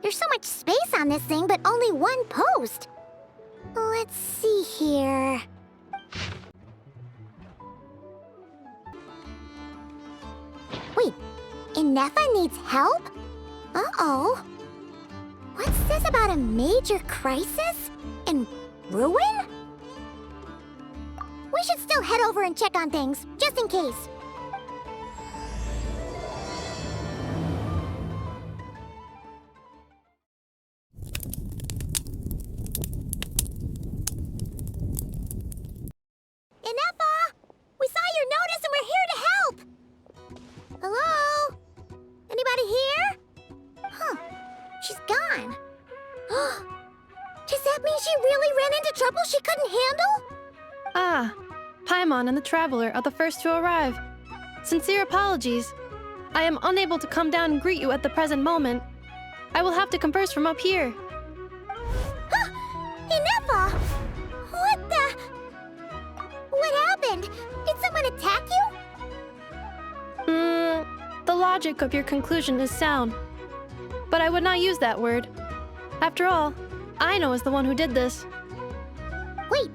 There's so much space on this thing, but only one post. Let's see here. Wait, Inefa needs help? Uh-oh. What's this about a major crisis? And ruin? We should still head over and check on things, just in case. Inefa! We saw your notice and we're here to help! Hello? Anybody here? Huh. She's gone. Does that mean she really ran into trouble she couldn't handle? Ah, Paimon and the Traveler are the first to arrive. Sincere apologies. I am unable to come down and greet you at the present moment. I will have to converse from up here. Inefa! What the... What happened? Did someone attack you? The logic of your conclusion is sound. But I would not use that word. After all, Aino is the one who did this. Wait,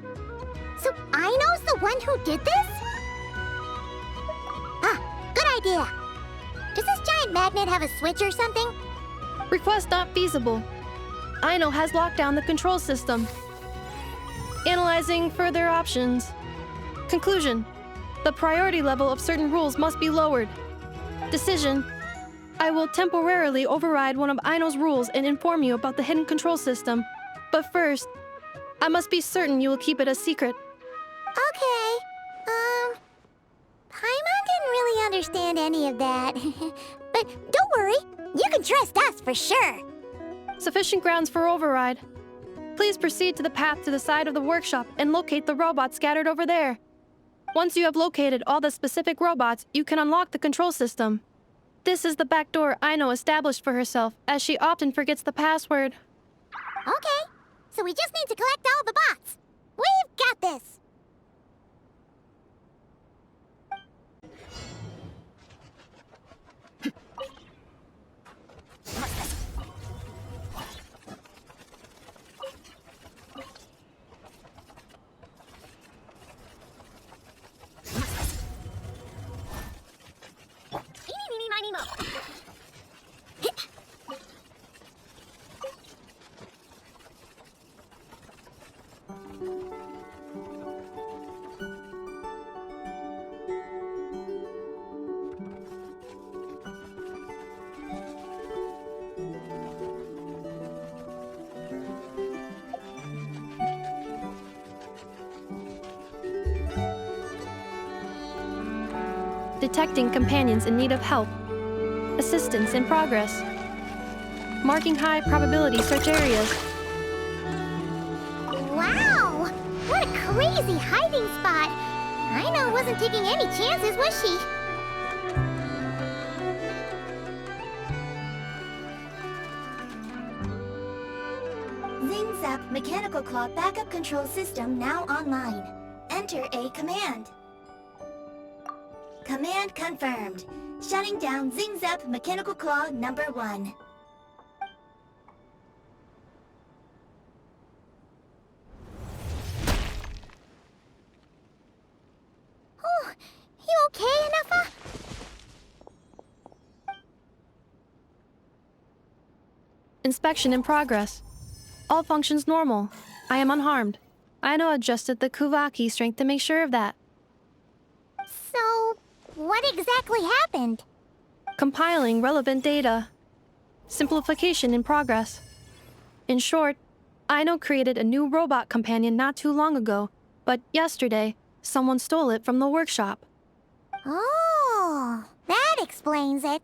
so Aino's the one who did this? Ah, good idea. Does this giant magnet have a switch or something? Request not feasible. Aino has locked down the control system. Analyzing further options. Conclusion. The priority level of certain rules must be lowered. Decision. I will temporarily override one of Aino's rules and inform you about the hidden control system. But first, I must be certain you will keep it a secret. Okay. Paimon didn't really understand any of that. But don't worry, you can trust us for sure. Sufficient grounds for override. Please proceed to the path to the side of the workshop and locate the robots scattered over there. Once you have located all the specific robots, you can unlock the control system. This is the back door Aino established for herself, as she often forgets the password. Okay, so we just need to collect all the bots. We've got this. Detecting companions in need of help. Assistance in progress. Marking high probability search areas. Wow! What a crazy hiding spot! Aino wasn't taking any chances, was she? Zing Zap Mechanical Claw Backup Control System now online. Enter a command. Command confirmed. Shutting down Zing Zap Mechanical Claw number 1. Oh, you okay, Inefa? Inspection in progress. All functions normal. I am unharmed. Aino adjusted the Kuvaki strength to make sure of that. So, what exactly happened? Compiling relevant data. Simplification in progress. In short, Aino created a new robot companion not too long ago, but yesterday, someone stole it from the workshop. Oh, that explains it.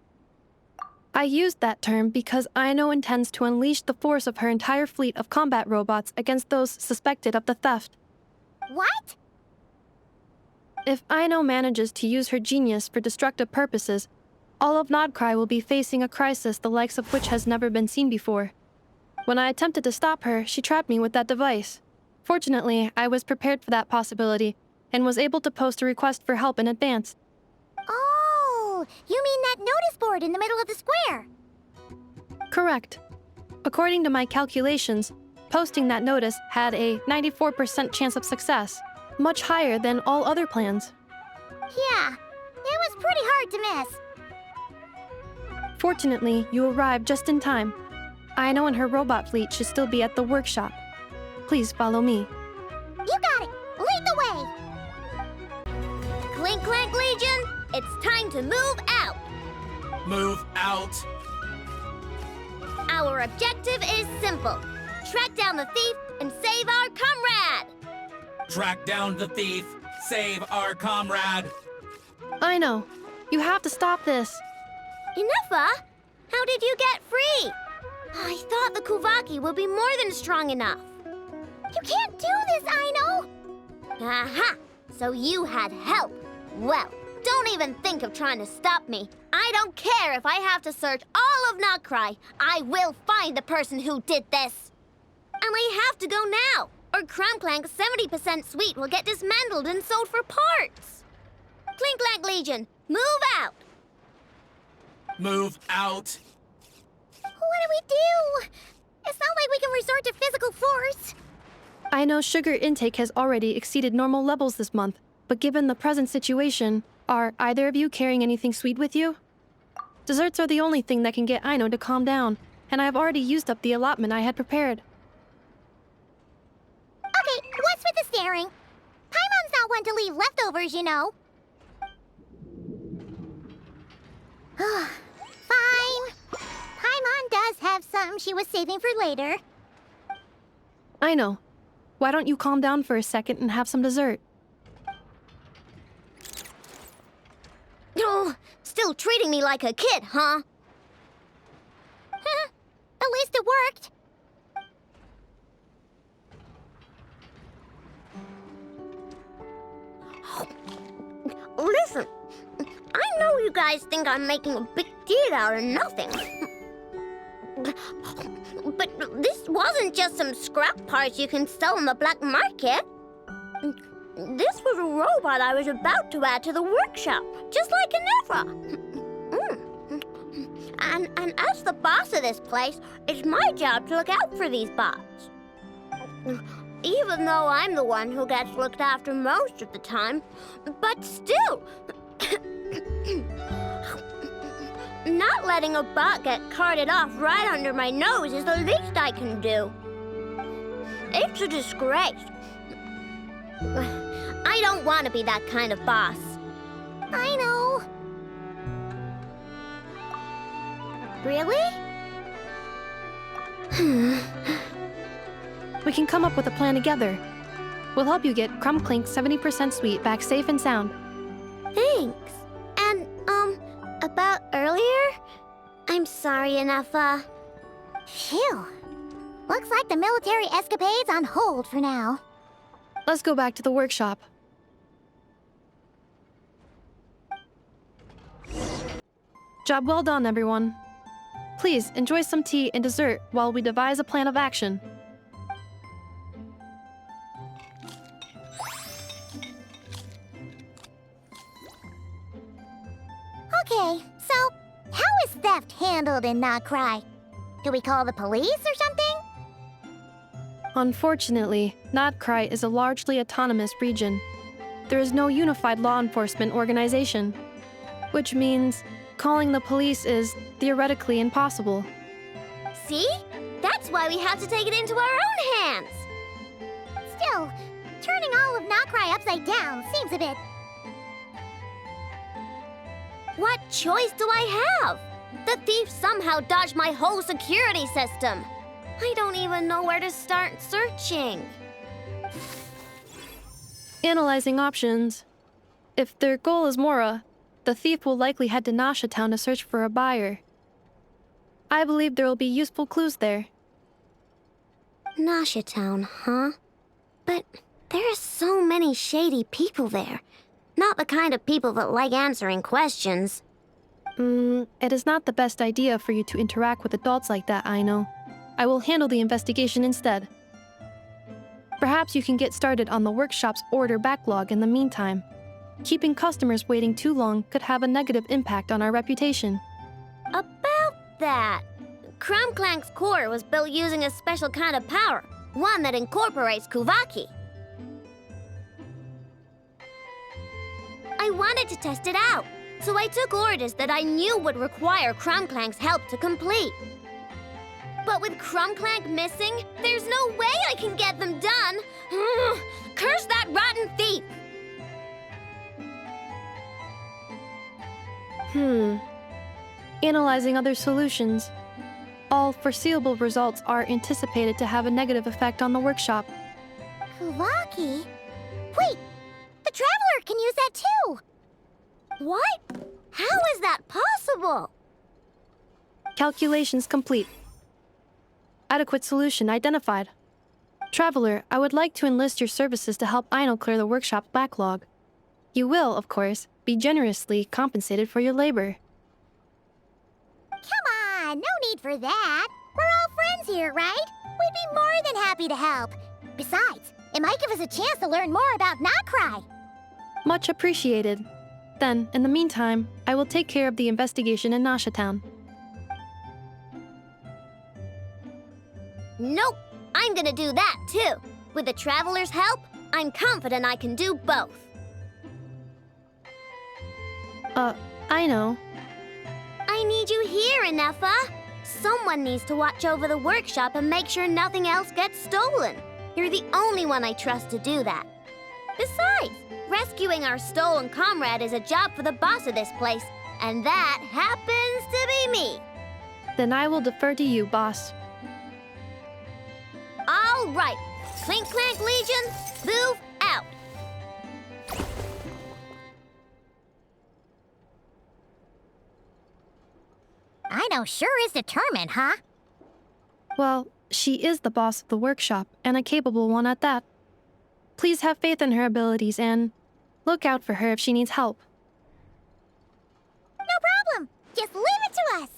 I used that term because Aino intends to unleash the force of her entire fleet of combat robots against those suspected of the theft. What? If Aino manages to use her genius for destructive purposes, all of Nodcry will be facing a crisis the likes of which has never been seen before. When I attempted to stop her, she trapped me with that device. Fortunately, I was prepared for that possibility and was able to post a request for help in advance. Oh, you mean that notice board in the middle of the square? Correct. According to my calculations, posting that notice had a 94% chance of success, much higher than all other plans. Yeah, it was pretty hard to miss. Fortunately, you arrived just in time. Aino and her robot fleet should still be at the workshop. Please follow me. You got it! Lead the way! Clink Clank Legion, it's time to move out! Move out. Our objective is simple. Track down the thief and save our comrade! Track down the thief. Save our comrade. Aino, you have to stop this. Ineffa, how did you get free? I thought the Kuvaki would be more than strong enough. You can't do this, Aino! Aha! So you had help. Well, don't even think of trying to stop me. I don't care if I have to search all of Notcry. I will find the person who did this. And I have to go now, or Crumbclank's 70% suite will get dismantled and sold for parts. Clink Clank Legion, move out! Move out. What do we do? It's not like we can resort to physical force. Aino's sugar intake has already exceeded normal levels this month, but given the present situation, are either of you carrying anything sweet with you? Desserts are the only thing that can get Aino to calm down, and I have already used up the allotment I had prepared. Okay, what's with the staring? Paimon's not one to leave leftovers, you know. Fine. Paimon does have something she was saving for later. Aino, why don't you calm down for a second and have some dessert? Oh, still treating me like a kid, huh? At least it worked. Listen, I know you guys think I'm making a big deal out of nothing. But this wasn't just some scrap parts you can sell on the black market. This was a robot I was about to add to the workshop, just like Ineffa. And as the boss of this place, it's my job to look out for these bots. Even though I'm the one who gets looked after most of the time. But still, not letting a bot get carted off right under my nose is the least I can do. It's a disgrace. I don't want to be that kind of boss. I know. Really? We can come up with a plan together. We'll help you get Crumbclink's 70% suite back safe and sound. Thanks. And, about earlier? I'm sorry, Ineffa. Phew. Looks like the military escapade's on hold for now. Let's go back to the workshop. Job well done, everyone. Please enjoy some tea and dessert while we devise a plan of action. Okay, so how is theft handled in Notcry? Do we call the police or something? Unfortunately, Notcry is a largely autonomous region. There is no unified law enforcement organization, which means calling the police is theoretically impossible. See? That's why we have to take it into our own hands. Still, turning all of Notcry upside down seems a bit... What choice do I have? The thief somehow dodged my whole security system. I don't even know where to start searching. Analyzing options. If their goal is Mora, the thief will likely head to Nasha Town to search for a buyer. I believe there will be useful clues there. Nasha Town, huh? But there are so many shady people there. Not the kind of people that like answering questions. It is not the best idea for you to interact with adults like that, Aino. I will handle the investigation instead. Perhaps you can get started on the workshop's order backlog in the meantime. Keeping customers waiting too long could have a negative impact on our reputation. About that, Crumclank's core was built using a special kind of power, one that incorporates Kuvaki. I wanted to test it out, so I took orders that I knew would require Crumclank's help to complete. But with Crumclank missing, there's no way I can get them done. Curse that rotten thief! Analyzing other solutions. All foreseeable results are anticipated to have a negative effect on the workshop. Kuvaki? Wait! The Traveler can use that too! What? How is that possible? Calculations complete. Adequate solution identified. Traveler, I would like to enlist your services to help Aino clear the workshop backlog. You will, of course, be generously compensated for your labor. Come on, no need for that. We're all friends here, right? We'd be more than happy to help. Besides, it might give us a chance to learn more about Nokrai. Much appreciated. Then, in the meantime, I will take care of the investigation in Nasha Town. Nope, I'm gonna do that too. With the Traveler's help, I'm confident I can do both. I know. I need you here, Inefa. Someone needs to watch over the workshop and make sure nothing else gets stolen. You're the only one I trust to do that. Besides, rescuing our stolen comrade is a job for the boss of this place, and that happens to be me. Then I will defer to you, boss. All right, Clink Clank Legion, move out. Aino sure is determined, huh? Well, she is the boss of the workshop, and a capable one at that. Please have faith in her abilities and look out for her if she needs help. No problem. Just leave it to us.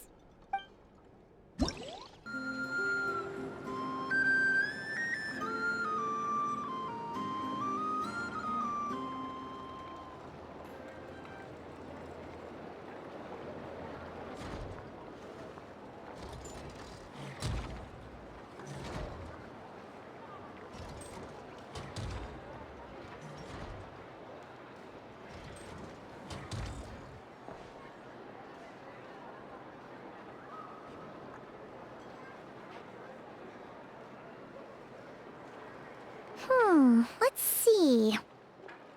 Let's see.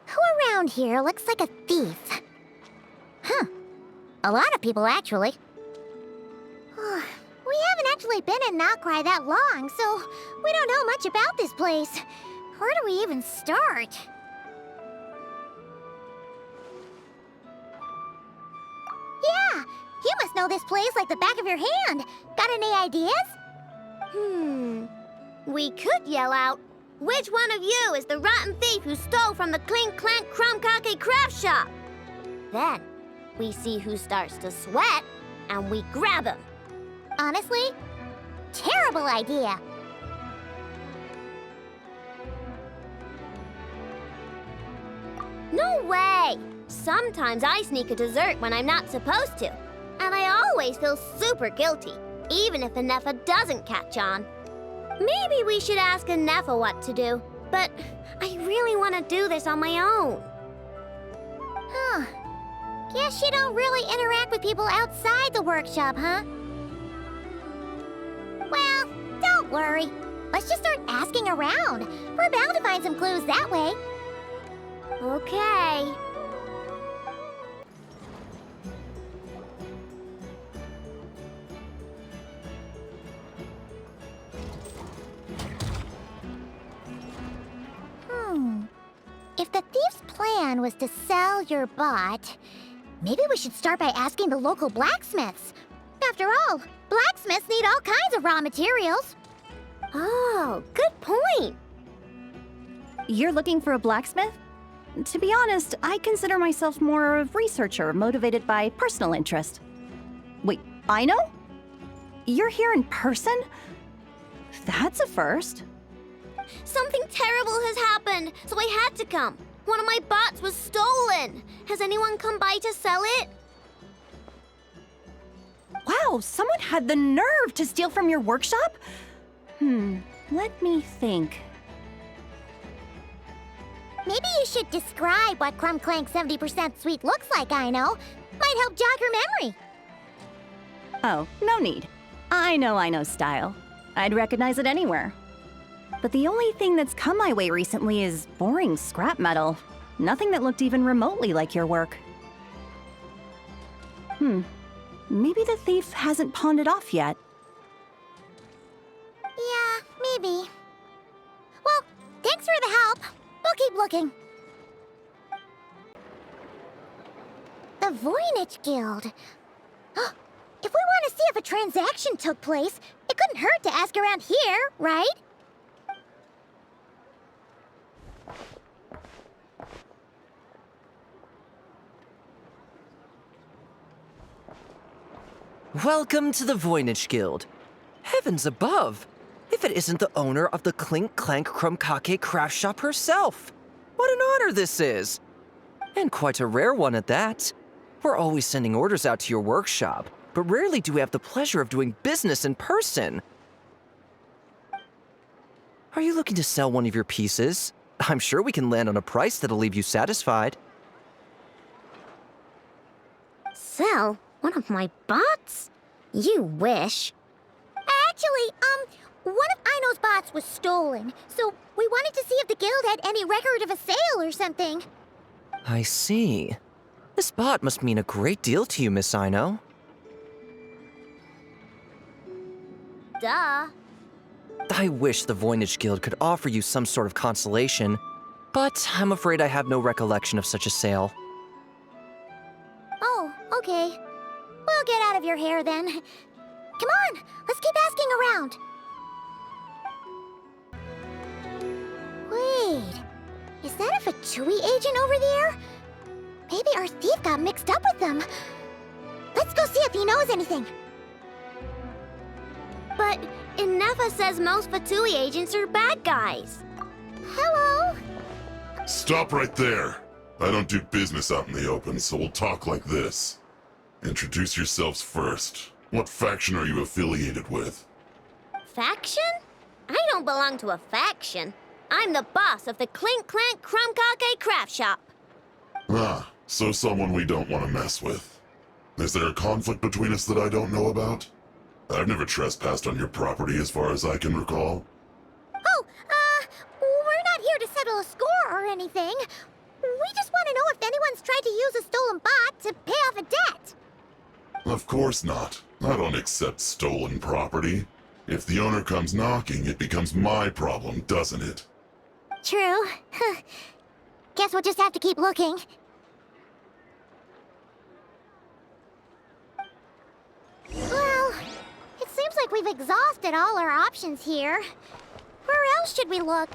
Who around here looks like a thief? Huh. A lot of people, actually. We haven't actually been in Nokrai that long, so we don't know much about this place. Where do we even start? Yeah, you must know this place like the back of your hand. Got any ideas? We could yell out, "Which one of you is the rotten thief who stole from the Clink Clank Crumkake craft shop?" Then, we see who starts to sweat, and we grab him. Honestly, terrible idea. No way! Sometimes I sneak a dessert when I'm not supposed to, and I always feel super guilty, even if Inefa doesn't catch on. Maybe we should ask Inefa what to do, but I really want to do this on my own. Huh. Guess you don't really interact with people outside the workshop, huh? Well, don't worry. Let's just start asking around. We're bound to find some clues that way. Okay. If the thief's plan was to sell your bot, maybe we should start by asking the local blacksmiths. After all, blacksmiths need all kinds of raw materials. Oh, good point. You're looking for a blacksmith? To be honest, I consider myself more of a researcher motivated by personal interest. Wait, Aino? You're here in person? That's a first. Something terrible has happened, so I had to come. One of my bots was stolen. Has anyone come by to sell it? Wow, someone had the nerve to steal from your workshop? Let me think. Maybe you should describe what Crumb Clank 70% sweet looks like, I know. Might help jog her memory. Oh, no need. I know style. I'd recognize it anywhere. But the only thing that's come my way recently is boring scrap metal. Nothing that looked even remotely like your work. Maybe the thief hasn't pawned it off yet. Yeah, maybe. Well, thanks for the help. We'll keep looking. The Voynich Guild. If we want to see if a transaction took place, it couldn't hurt to ask around here, right? Welcome to the Voynich Guild. Heavens above! If it isn't the owner of the Clink Clank Krumkake craft shop herself! What an honor this is! And quite a rare one at that. We're always sending orders out to your workshop, but rarely do we have the pleasure of doing business in person. Are you looking to sell one of your pieces? I'm sure we can land on a price that'll leave you satisfied. Sell one of my bots? You wish. Actually, one of Aino's bots was stolen, so we wanted to see if the guild had any record of a sale or something. I see. This bot must mean a great deal to you, Miss Aino. Duh. I wish the Voynich Guild could offer you some sort of consolation, but I'm afraid I have no recollection of such a sale. Oh, okay. We'll get out of your hair then. Come on, let's keep asking around. Wait, is that a Fatui agent over there? Maybe our thief got mixed up with them. Let's go see if he knows anything. But Inefa says most Fatui agents are bad guys. Hello? Stop right there. I don't do business out in the open, so we'll talk like this. Introduce yourselves first. What faction are you affiliated with? Faction? I don't belong to a faction. I'm the boss of the Clink Clank Krumkake craft shop. Ah, so someone we don't want to mess with. Is there a conflict between us that I don't know about? I've never trespassed on your property as far as I can recall. Oh, we're not here to settle a score or anything. We just want to know if anyone's tried to use a stolen bot to pay off a debt. Of course not. I don't accept stolen property. If the owner comes knocking, it becomes my problem, doesn't it? True. Guess we'll just have to keep looking. Well, it seems like we've exhausted all our options here. Where else should we look?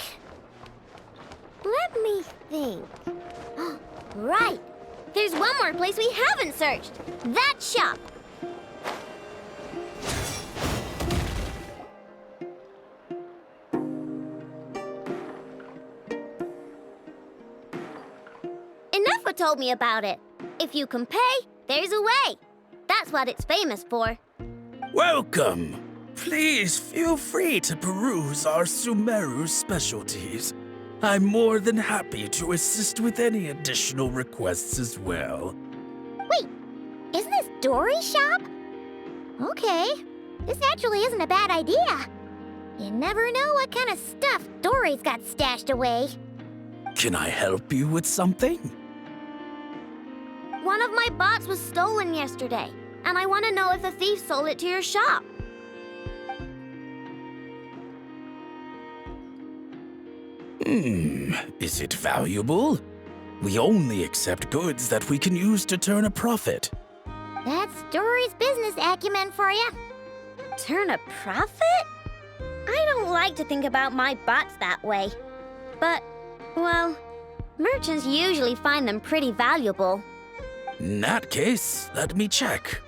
Let me think. Right! There's one more place we haven't searched. That shop. Inefa told me about it. If you can pay, there's a way. That's what it's famous for. Welcome! Please feel free to peruse our Sumeru specialties. I'm more than happy to assist with any additional requests as well. Wait, isn't this Dory's shop? Okay, this actually isn't a bad idea. You never know what kind of stuff Dory's got stashed away. Can I help you with something? One of my bots was stolen yesterday, and I want to know if the thief sold it to your shop. Is it valuable? We only accept goods that we can use to turn a profit. That's Dory's business acumen for you. Turn a profit? I don't like to think about my bots that way. But, well, merchants usually find them pretty valuable. In that case, let me check.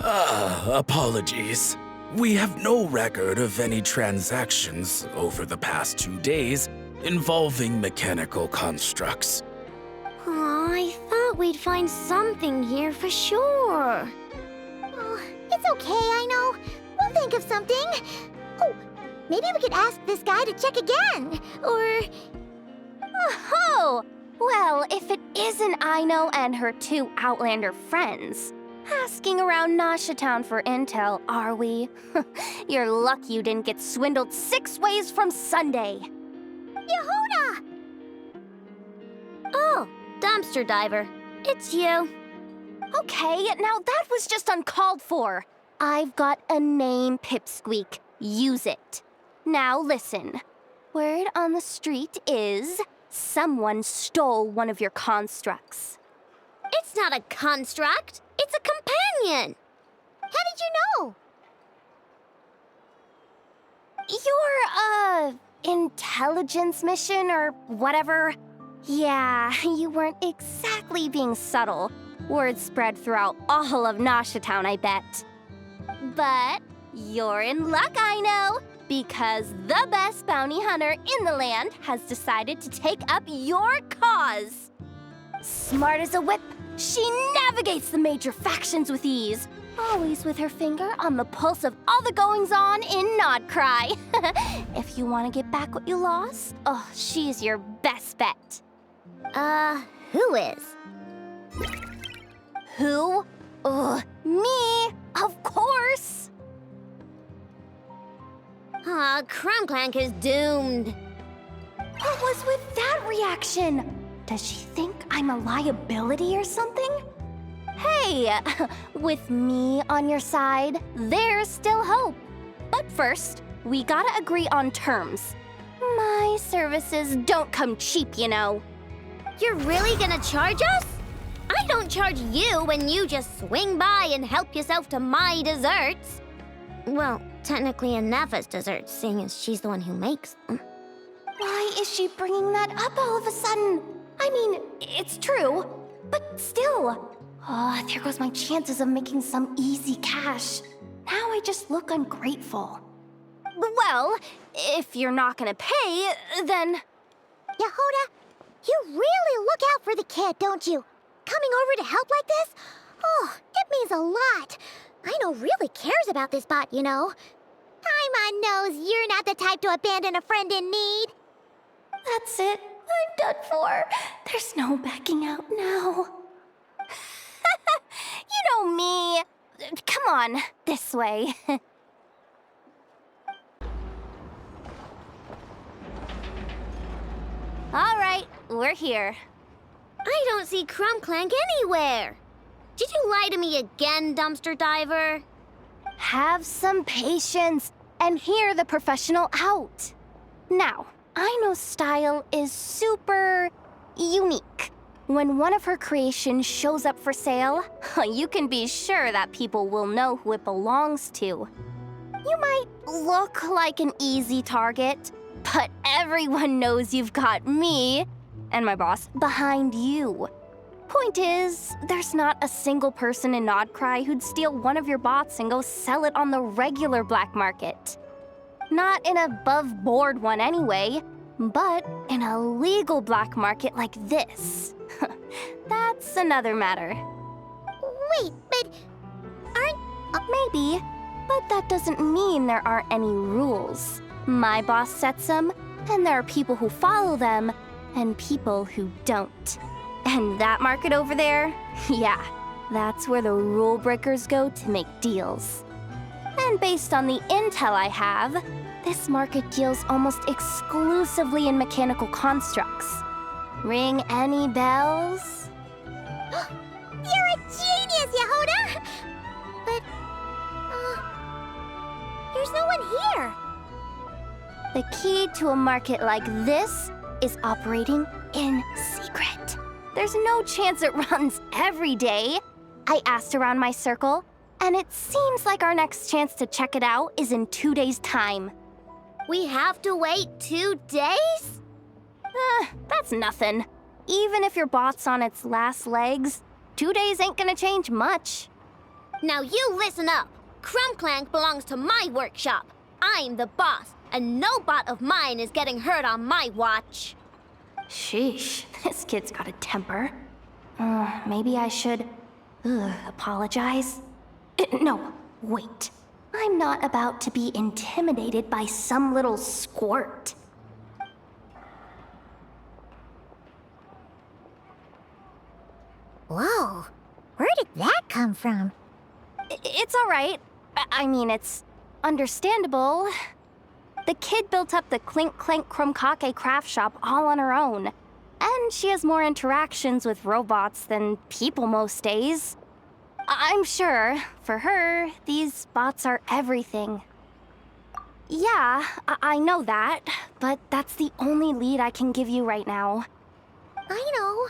Apologies. We have no record of any transactions over the past 2 days involving mechanical constructs. Aw, I thought we'd find something here for sure. Oh, it's okay, I know. We'll think of something. Oh, maybe we could ask this guy to check again. Or... Oh! Well, if it isn't Aino and her two Outlander friends, asking around Nasha Town for intel, are we? You're lucky you didn't get swindled 6 ways from Sunday. Yehuda! Oh, dumpster diver. It's you. Okay, now that was just uncalled for. I've got a name, Pipsqueak. Use it. Now listen. Word on the street is someone stole one of your constructs. It's not a construct. It's a companion. How did you know? Your, intelligence mission or whatever? Yeah, you weren't exactly being subtle. Word spread throughout all of Nasha Town, I bet. But you're in luck, I know, because the best bounty hunter in the land has decided to take up your cause. Smart as a whip, she navigates the major factions with ease, always with her finger on the pulse of all the goings-on in Nodcry. If you want to get back what you lost, oh, she's your best bet. Who is? Who? Me, of course. Krumclank is doomed. What was with that reaction? Does she think I'm a liability or something? Hey, with me on your side, there's still hope. But first, we gotta agree on terms. My services don't come cheap, you know. You're really gonna charge us? I don't charge you when you just swing by and help yourself to my desserts. Well, technically Anafa's desserts, seeing as she's the one who makes them. Why is she bringing that up all of a sudden? I mean, it's true, but still. Oh, there goes my chances of making some easy cash. Now I just look ungrateful. Well, if you're not gonna pay, then... Yehuda, you really look out for the kid, don't you? Coming over to help like this? Oh, it means a lot. Aino really cares about this bot, you know. Paimon knows you're not the type to abandon a friend in need. That's it. I'm done for. There's no backing out now. You know me. Come on, this way. All right, we're here. I don't see Krumclank anywhere. Did you lie to me again, dumpster diver? Have some patience and hear the professional out. Now, Aino's style is super unique. When one of her creations shows up for sale, you can be sure that people will know who it belongs to. You might look like an easy target, but everyone knows you've got me and my boss behind you. Point is, there's not a single person in Nodcry who'd steal one of your bots and go sell it on the regular black market. Not an above-board one anyway, but in a legal black market like this. That's another matter. Wait, but aren't... Maybe, but that doesn't mean there aren't any rules. My boss sets them, and there are people who follow them, and people who don't. And that market over there, yeah, that's where the rule breakers go to make deals. And based on the intel I have, this market deals almost exclusively in mechanical constructs. Ring any bells? You're a genius, Yehuda! But, there's no one here. The key to a market like this is operating in secret. There's no chance it runs every day. I asked around my circle, and it seems like our next chance to check it out is in 2 days' time. We have to wait 2 days? That's nothing. Even if your bot's on its last legs, 2 days ain't gonna change much. Now you listen up. Krumclank belongs to my workshop. I'm the boss, and no bot of mine is getting hurt on my watch. Sheesh, this kid's got a temper. Maybe I should apologize. No, wait. I'm not about to be intimidated by some little squirt. Whoa, where did that come from? It's all right. I mean, it's understandable. The kid built up the Clink Clank Krumkake craft shop all on her own. And she has more interactions with robots than people most days. I'm sure, for her, these bots are everything. Yeah, I know that, but that's the only lead I can give you right now. I know.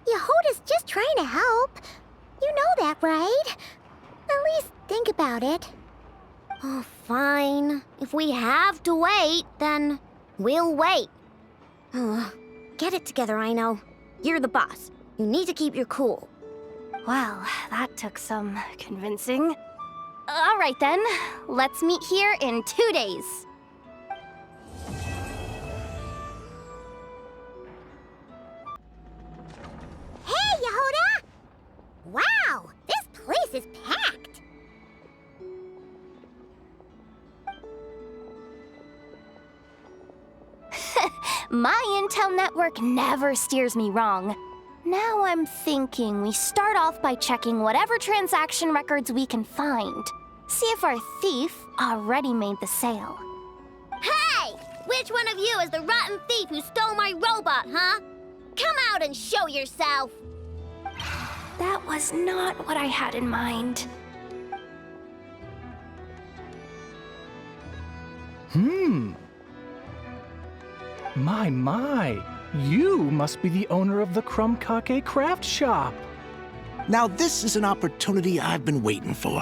Yehoda's just trying to help. You know that, right? At least think about it. Oh, fine. If we have to wait, then we'll wait. Get it together, Aino. You're the boss. You need to keep your cool. Well, that took some convincing. All right then, let's meet here in 2 days. Hey, Yehoda! Wow, this place is packed. My intel network never steers me wrong. Now I'm thinking we start off by checking whatever transaction records we can find. See if our thief already made the sale. Hey! Which one of you is the rotten thief who stole my robot, huh? Come out and show yourself! That was not what I had in mind. My. You must be the owner of the Krumkake craft shop. Now this is an opportunity I've been waiting for.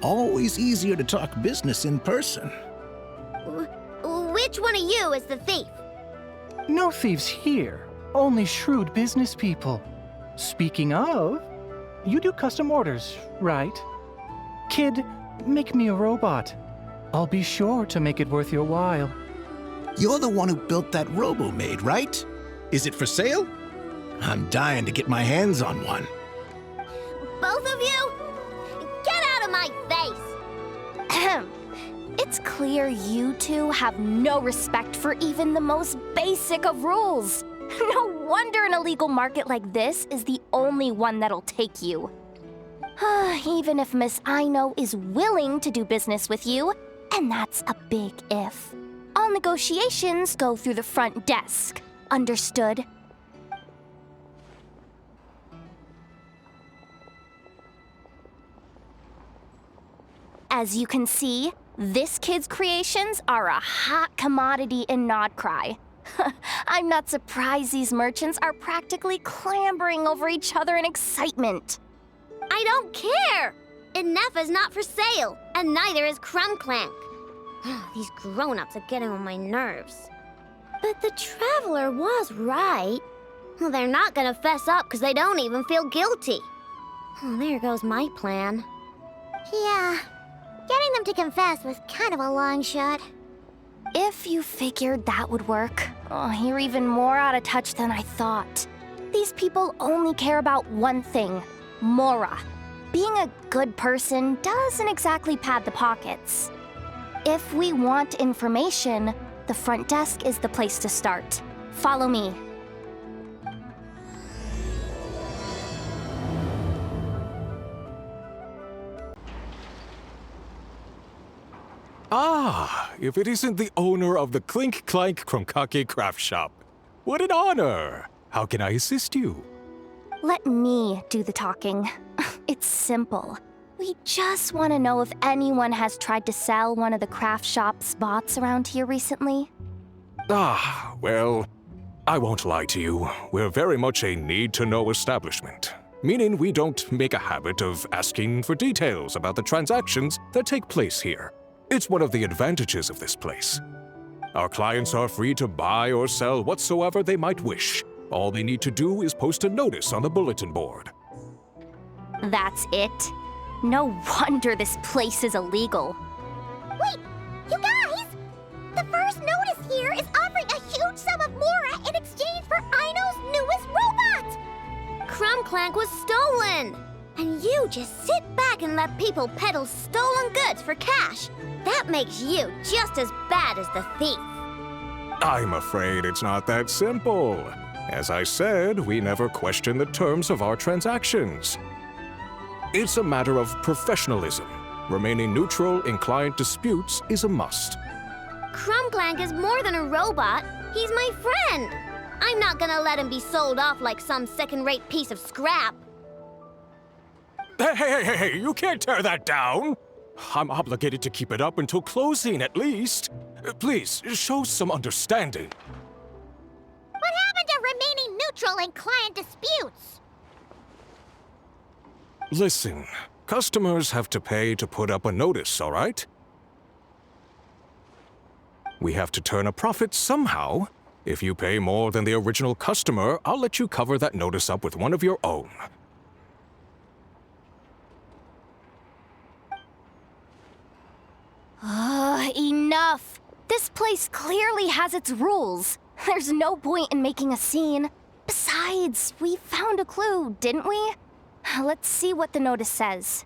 Always easier to talk business in person. Which one of you is the thief? No thieves here, only shrewd business people. Speaking of, you do custom orders, right? Kid, make me a robot. I'll be sure to make it worth your while. You're the one who built that Robo-Maid, right? Is it for sale? I'm dying to get my hands on one. Both of you? Get out of my face! It's clear you two have no respect for even the most basic of rules. No wonder an illegal market like this is the only one that'll take you. Even if Miss Aino is willing to do business with you, and that's a big if. All negotiations go through the front desk. Understood? As you can see, this kid's creations are a hot commodity in Nodcry. I'm not surprised these merchants are practically clambering over each other in excitement. I don't care! Innefa's not for sale, and neither is Krumklank. These grown-ups are getting on my nerves. But the Traveler was right. Well, they're not gonna fess up because they don't even feel guilty. Oh, there goes my plan. Yeah, getting them to confess was kind of a long shot. If you figured that would work, you're even more out of touch than I thought. These people only care about one thing, Mora. Being a good person doesn't exactly pad the pockets. If we want information, the front desk is the place to start. Follow me. Ah, if it isn't the owner of the Clink Clank Krumkake craft shop. What an honor! How can I assist you? Let me do the talking. It's simple. We just want to know if anyone has tried to sell one of the craft shop's bots around here recently. Ah, well, I won't lie to you. We're very much a need-to-know establishment, meaning we don't make a habit of asking for details about the transactions that take place here. It's one of the advantages of this place. Our clients are free to buy or sell whatsoever they might wish. All they need to do is post a notice on the bulletin board. That's it? No wonder this place is illegal. Wait, you guys! The first notice here is offering a huge sum of Mora in exchange for Aino's newest robot! Clank was stolen! And you just sit back and let people peddle stolen goods for cash. That makes you just as bad as the thief. I'm afraid it's not that simple. As I said, we never question the terms of our transactions. It's a matter of professionalism. Remaining neutral in client disputes is a must. Crumbclank is more than a robot. He's my friend. I'm not gonna let him be sold off like some second-rate piece of scrap. Hey, you can't tear that down! I'm obligated to keep it up until closing, at least. Please, show some understanding. What happened to remaining neutral in client disputes? Listen, customers have to pay to put up a notice, all right? We have to turn a profit somehow. If you pay more than the original customer, I'll let you cover that notice up with one of your own. Enough! This place clearly has its rules. There's no point in making a scene. Besides, we found a clue, didn't we? Let's see what the notice says.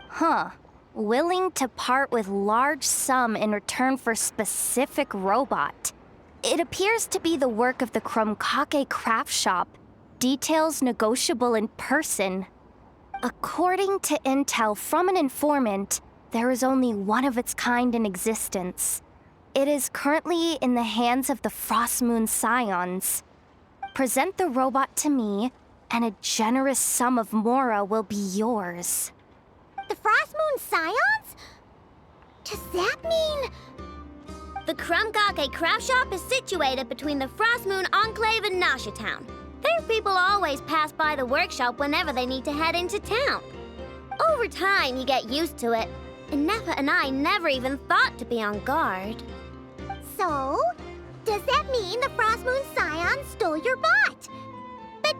Huh. Willing to part with large sum in return for specific robot. It appears to be the work of the Krumkake craft shop. Details negotiable in person. According to intel from an informant, there is only one of its kind in existence. It is currently in the hands of the Frostmoon Scions. Present the robot to me, and a generous sum of Mora will be yours. The Frostmoon Scions? Does that mean... The Krumkake craft shop is situated between the Frostmoon Enclave and Nasha Town. Their people always pass by the workshop whenever they need to head into town. Over time, you get used to it. And Nefa and I never even thought to be on guard. So, does that mean the Frostmoon Scions stole your bot? But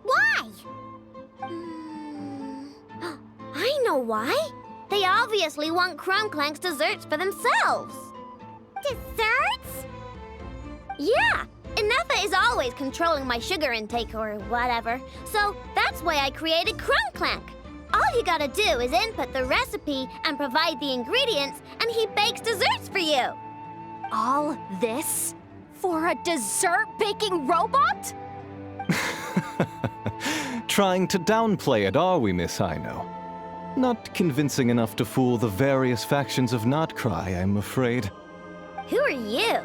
why? I know why. They obviously want Krumklank's desserts for themselves. Desserts? Yeah, and Nefa is always controlling my sugar intake or whatever. So that's why I created Krumklank. All you gotta do is input the recipe and provide the ingredients, and he bakes desserts for you. All this for a dessert baking robot? Trying to downplay it, are we, Miss Aino? Not convincing enough to fool the various factions of Notcry, I'm afraid. Who are you?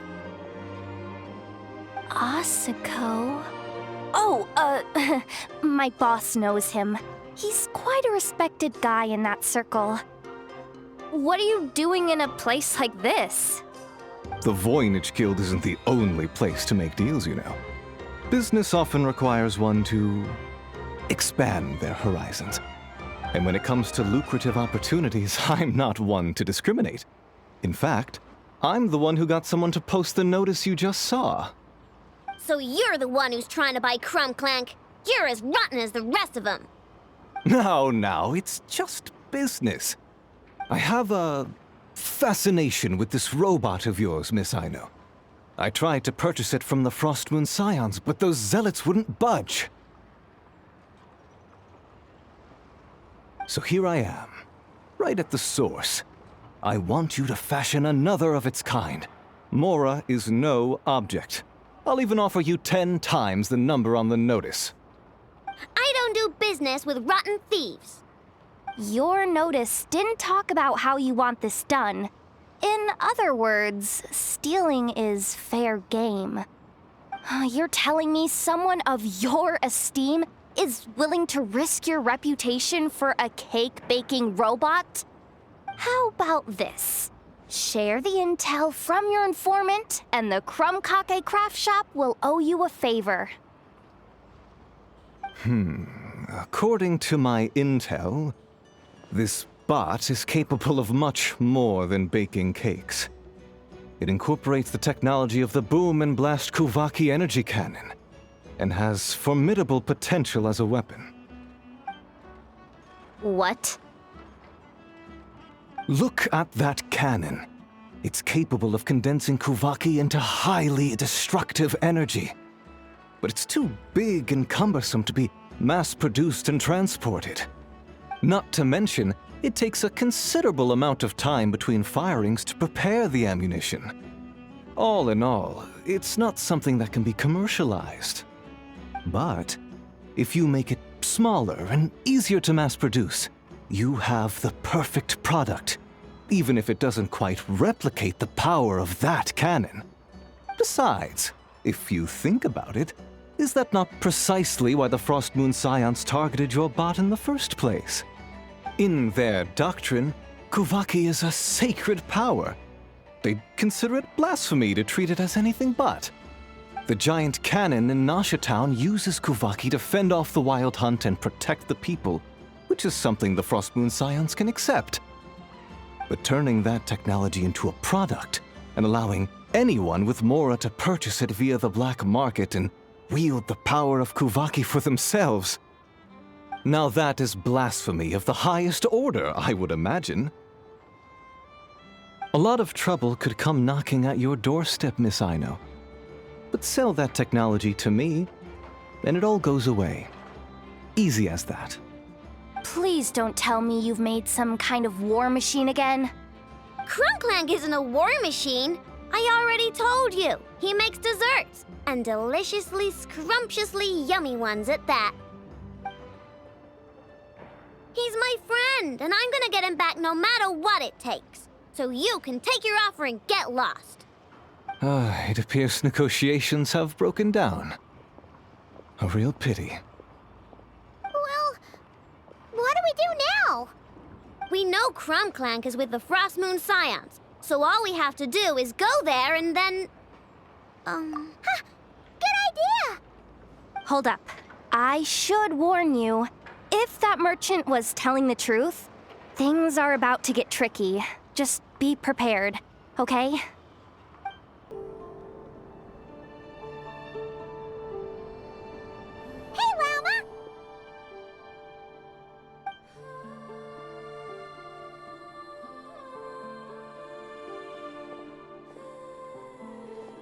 Asuko? Oh, my boss knows him. He's quite a respected guy in that circle. What are you doing in a place like this? The Voynich Guild isn't the only place to make deals, you know. Business often requires one to expand their horizons. And when it comes to lucrative opportunities, I'm not one to discriminate. In fact, I'm the one who got someone to post the notice you just saw. So you're the one who's trying to buy Krumklank. You're as rotten as the rest of them. Now, it's just business. I have a fascination with this robot of yours, Miss Aino. I tried to purchase it from the Frostmoon Scions, but those zealots wouldn't budge. So here I am, right at the source. I want you to fashion another of its kind. Mora is no object. I'll even offer you 10 times the number on the notice. I don't do business with rotten thieves. Your notice didn't talk about how you want this done. In other words, stealing is fair game. You're telling me someone of your esteem is willing to risk your reputation for a cake-baking robot? How about this? Share the intel from your informant, and the Krumkake craft shop will owe you a favor. According to my intel, this bot is capable of much more than baking cakes. It incorporates the technology of the Boom and Blast Kuvaki energy cannon, and has formidable potential as a weapon. What? Look at that cannon. It's capable of condensing Kuvaki into highly destructive energy. But it's too big and cumbersome to be mass-produced and transported. Not to mention, it takes a considerable amount of time between firings to prepare the ammunition. All in all, it's not something that can be commercialized. But if you make it smaller and easier to mass-produce, you have the perfect product, even if it doesn't quite replicate the power of that cannon. Besides, if you think about it, is that not precisely why the Frostmoon Scions targeted your bot in the first place? In their doctrine, Kuvaki is a sacred power. They'd consider it blasphemy to treat it as anything but. The giant cannon in Nasha Town uses Kuvaki to fend off the Wild Hunt and protect the people, which is something the Frostmoon Scions can accept. But turning that technology into a product and allowing anyone with Mora to purchase it via the black market and wield the power of Kuvaki for themselves. Now that is blasphemy of the highest order, I would imagine. A lot of trouble could come knocking at your doorstep, Miss Aino. But sell that technology to me, and it all goes away. Easy as that. Please don't tell me you've made some kind of war machine again. Crunklank isn't a war machine. I already told you. He makes desserts, and deliciously, scrumptiously yummy ones at that. He's my friend, and I'm gonna get him back no matter what it takes. So you can take your offer and get lost. It appears negotiations have broken down. A real pity. Well, what do we do now? We know Crunklank is with the Frostmoon Scions, so all we have to do is go there and then... Good idea! Hold up. I should warn you. If that merchant was telling the truth, things are about to get tricky. Just be prepared, okay? Hey, Llama!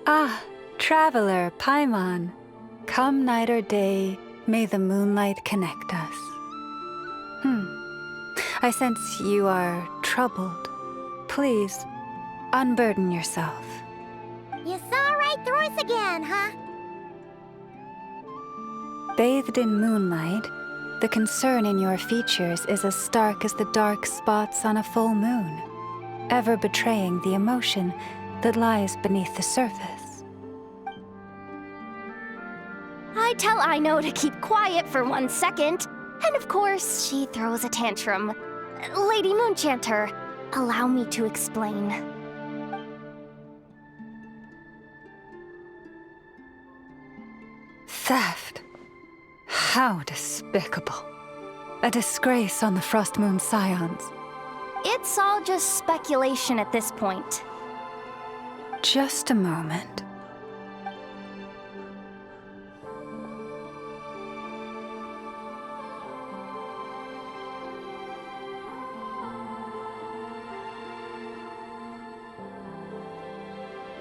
Ah, traveler Paimon. Come night or day, may the moonlight connect us. I sense you are troubled. Please, unburden yourself. You saw right through us again, huh? Bathed in moonlight, the concern in your features is as stark as the dark spots on a full moon, ever betraying the emotion that lies beneath the surface. I tell Aino to keep quiet for 1 second, and of course, she throws a tantrum. Lady Moonchanter, allow me to explain. Theft. How despicable. A disgrace on the Frostmoon Scions. It's all just speculation at this point. Just a moment.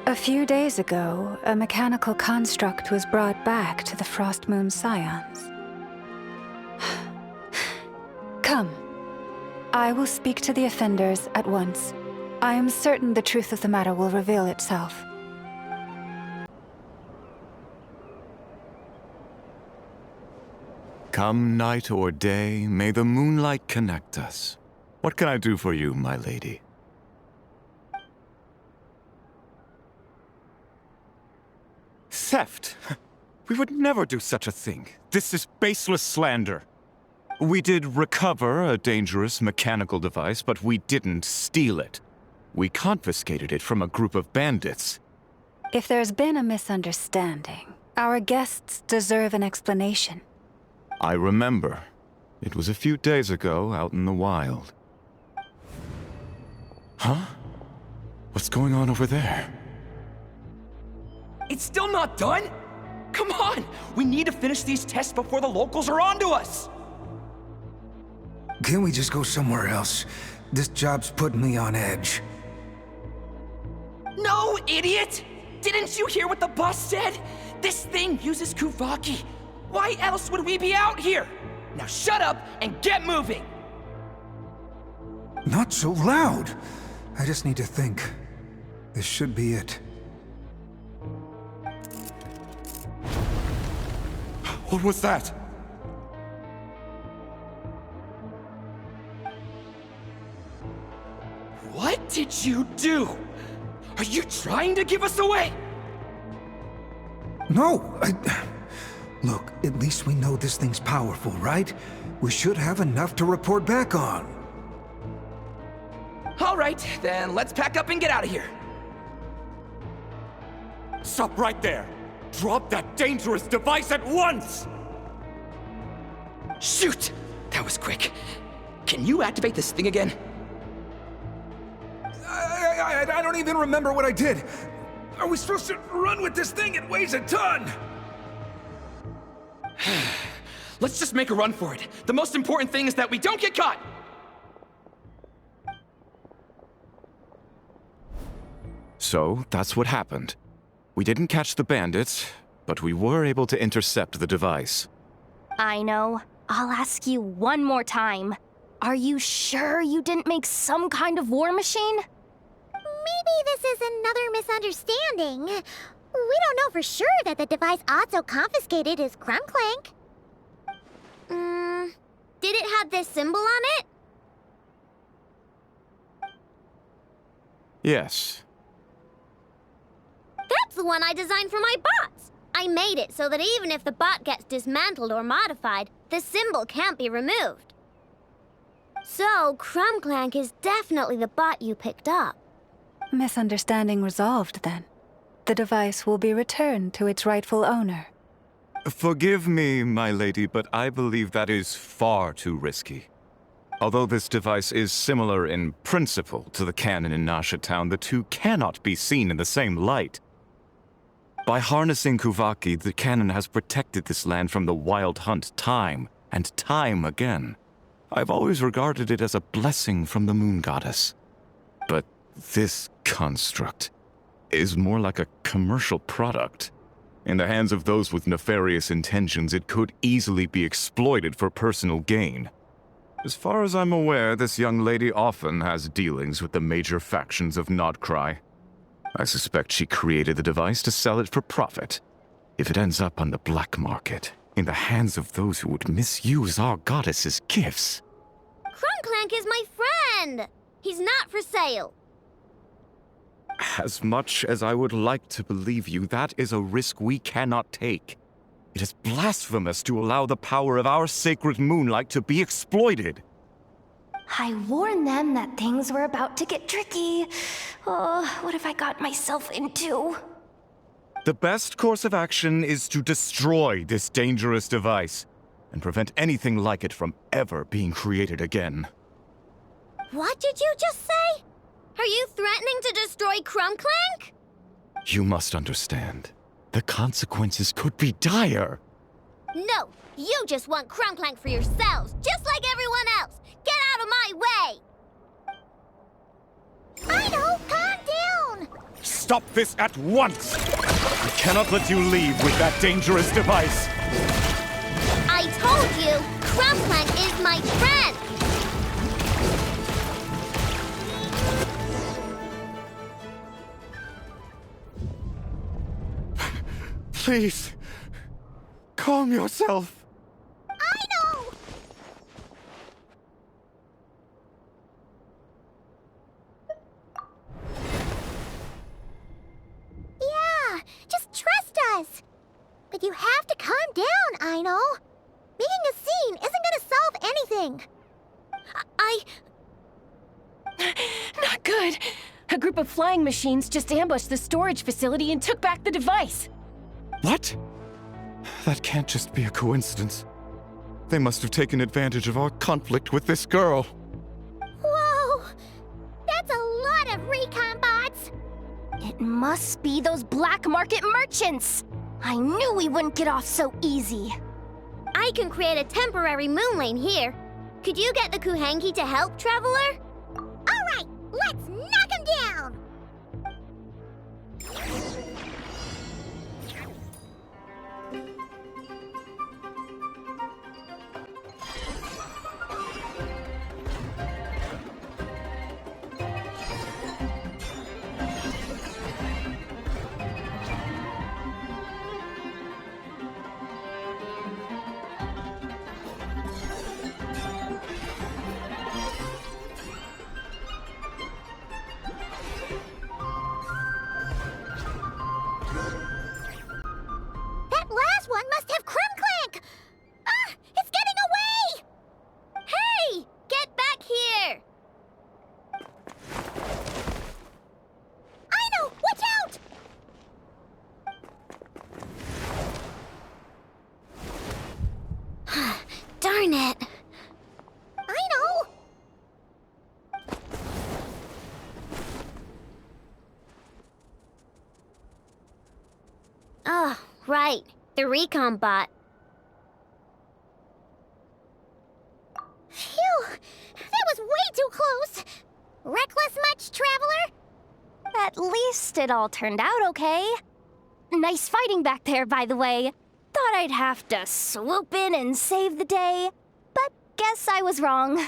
A few days ago, a mechanical construct was brought back to the Frostmoon Scions. Come. I will speak to the offenders at once. I am certain the truth of the matter will reveal itself. Come night or day, may the moonlight connect us. What can I do for you, my lady? Theft? We would never do such a thing. This is baseless slander. We did recover a dangerous mechanical device, but we didn't steal it. We confiscated it from a group of bandits. If there's been a misunderstanding, our guests deserve an explanation. I remember. It was a few days ago out in the wild. Huh? What's going on over there? It's still not done? Come on! We need to finish these tests before the locals are onto us! Can't we just go somewhere else? This job's putting me on edge. No, idiot! Didn't you hear what the boss said? This thing uses Kuvaki. Why else would we be out here? Now shut up and get moving! Not so loud. I just need to think. This should be it. What was that? What did you do? Are you trying to give us away? No, Look, at least we know this thing's powerful, right? We should have enough to report back on. All right, then let's pack up and get out of here. Stop right there! Drop that dangerous device at once! Shoot! That was quick. Can you activate this thing again? I don't even remember what I did. Are we supposed to run with this thing? It weighs a ton! Let's just make a run for it. The most important thing is that we don't get caught! So, that's what happened. We didn't catch the bandits, but we were able to intercept the device. I know. I'll ask you one more time. Are you sure you didn't make some kind of war machine? Maybe this is another misunderstanding. We don't know for sure that the device Otso confiscated is Krumklank. Did it have this symbol on it? Yes. That's the one I designed for my bots. I made it so that even if the bot gets dismantled or modified, the symbol can't be removed. So, Krumklank is definitely the bot you picked up. Misunderstanding resolved, then. The device will be returned to its rightful owner. Forgive me, my lady, but I believe that is far too risky. Although this device is similar in principle to the cannon in Nasha Town, the two cannot be seen in the same light. By harnessing Kuvaki, the cannon has protected this land from the wild hunt time and time again. I've always regarded it as a blessing from the moon goddess. But this construct is more like a commercial product. In the hands of those with nefarious intentions, it could easily be exploited for personal gain. As far as I'm aware, this young lady often has dealings with the major factions of Nodcry. I suspect she created the device to sell it for profit. If it ends up on the black market, in the hands of those who would misuse our goddess's gifts... Krumklank is my friend! He's not for sale. As much as I would like to believe you, that is a risk we cannot take. It is blasphemous to allow the power of our sacred moonlight to be exploited. I warned them that things were about to get tricky. Oh, what have I got myself into? The best course of action is to destroy this dangerous device and prevent anything like it from ever being created again. What did you just say? Are you threatening to destroy Krumklank? You must understand. The consequences could be dire. No, you just want Krumklank for yourselves, just like everyone else. Get out of my way! I know, calm down! Stop this at once! I cannot let you leave with that dangerous device! I told you, Krumklank is my friend! Please, calm yourself. I know! Yeah, just trust us. But you have to calm down, Aino. Making a scene isn't gonna solve anything. Not good. A group of flying machines just ambushed the storage facility and took back the device. What? That can't just be a coincidence. They must have taken advantage of our conflict with this girl. Whoa! That's a lot of recon bots! It must be those black market merchants! I knew we wouldn't get off so easy. I can create a temporary moon lane here. Could you get the Kuhenki to help, Traveler? Alright, let's knock him down! Oh, right. The recon bot. Phew! That was way too close! Reckless much, Traveler? At least it all turned out okay. Nice fighting back there, by the way. Thought I'd have to swoop in and save the day, but guess I was wrong.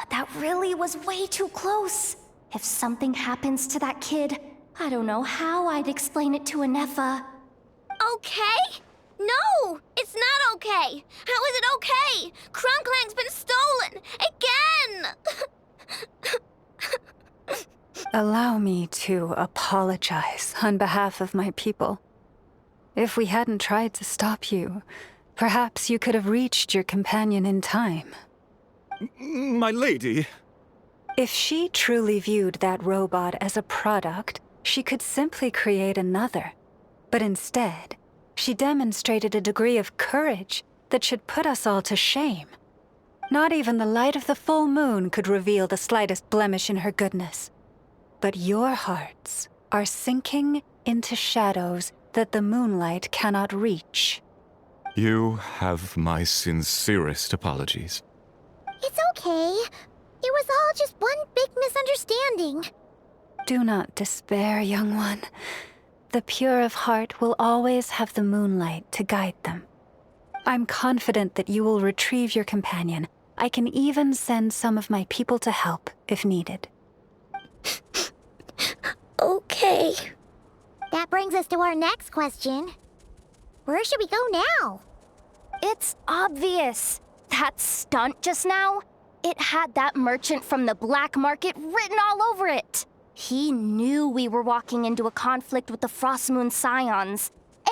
That really was way too close. If something happens to that kid, I don't know how I'd explain it to Anefa. Okay? No! It's not okay! How is it okay? Crumclank's been stolen! Again! Allow me to apologize on behalf of my people. If we hadn't tried to stop you, perhaps you could have reached your companion in time. My lady. If she truly viewed that robot as a product, she could simply create another. But instead, she demonstrated a degree of courage that should put us all to shame. Not even the light of the full moon could reveal the slightest blemish in her goodness. But your hearts are sinking into shadows that the moonlight cannot reach. You have my sincerest apologies. It's okay. It was all just one big misunderstanding. Do not despair, young one. The pure of heart will always have the moonlight to guide them. I'm confident that you will retrieve your companion. I can even send some of my people to help if needed. Okay. That brings us to our next question. Where should we go now? It's obvious. That stunt just now, it had that merchant from the black market written all over it. He knew we were walking into a conflict with the Frostmoon Scions,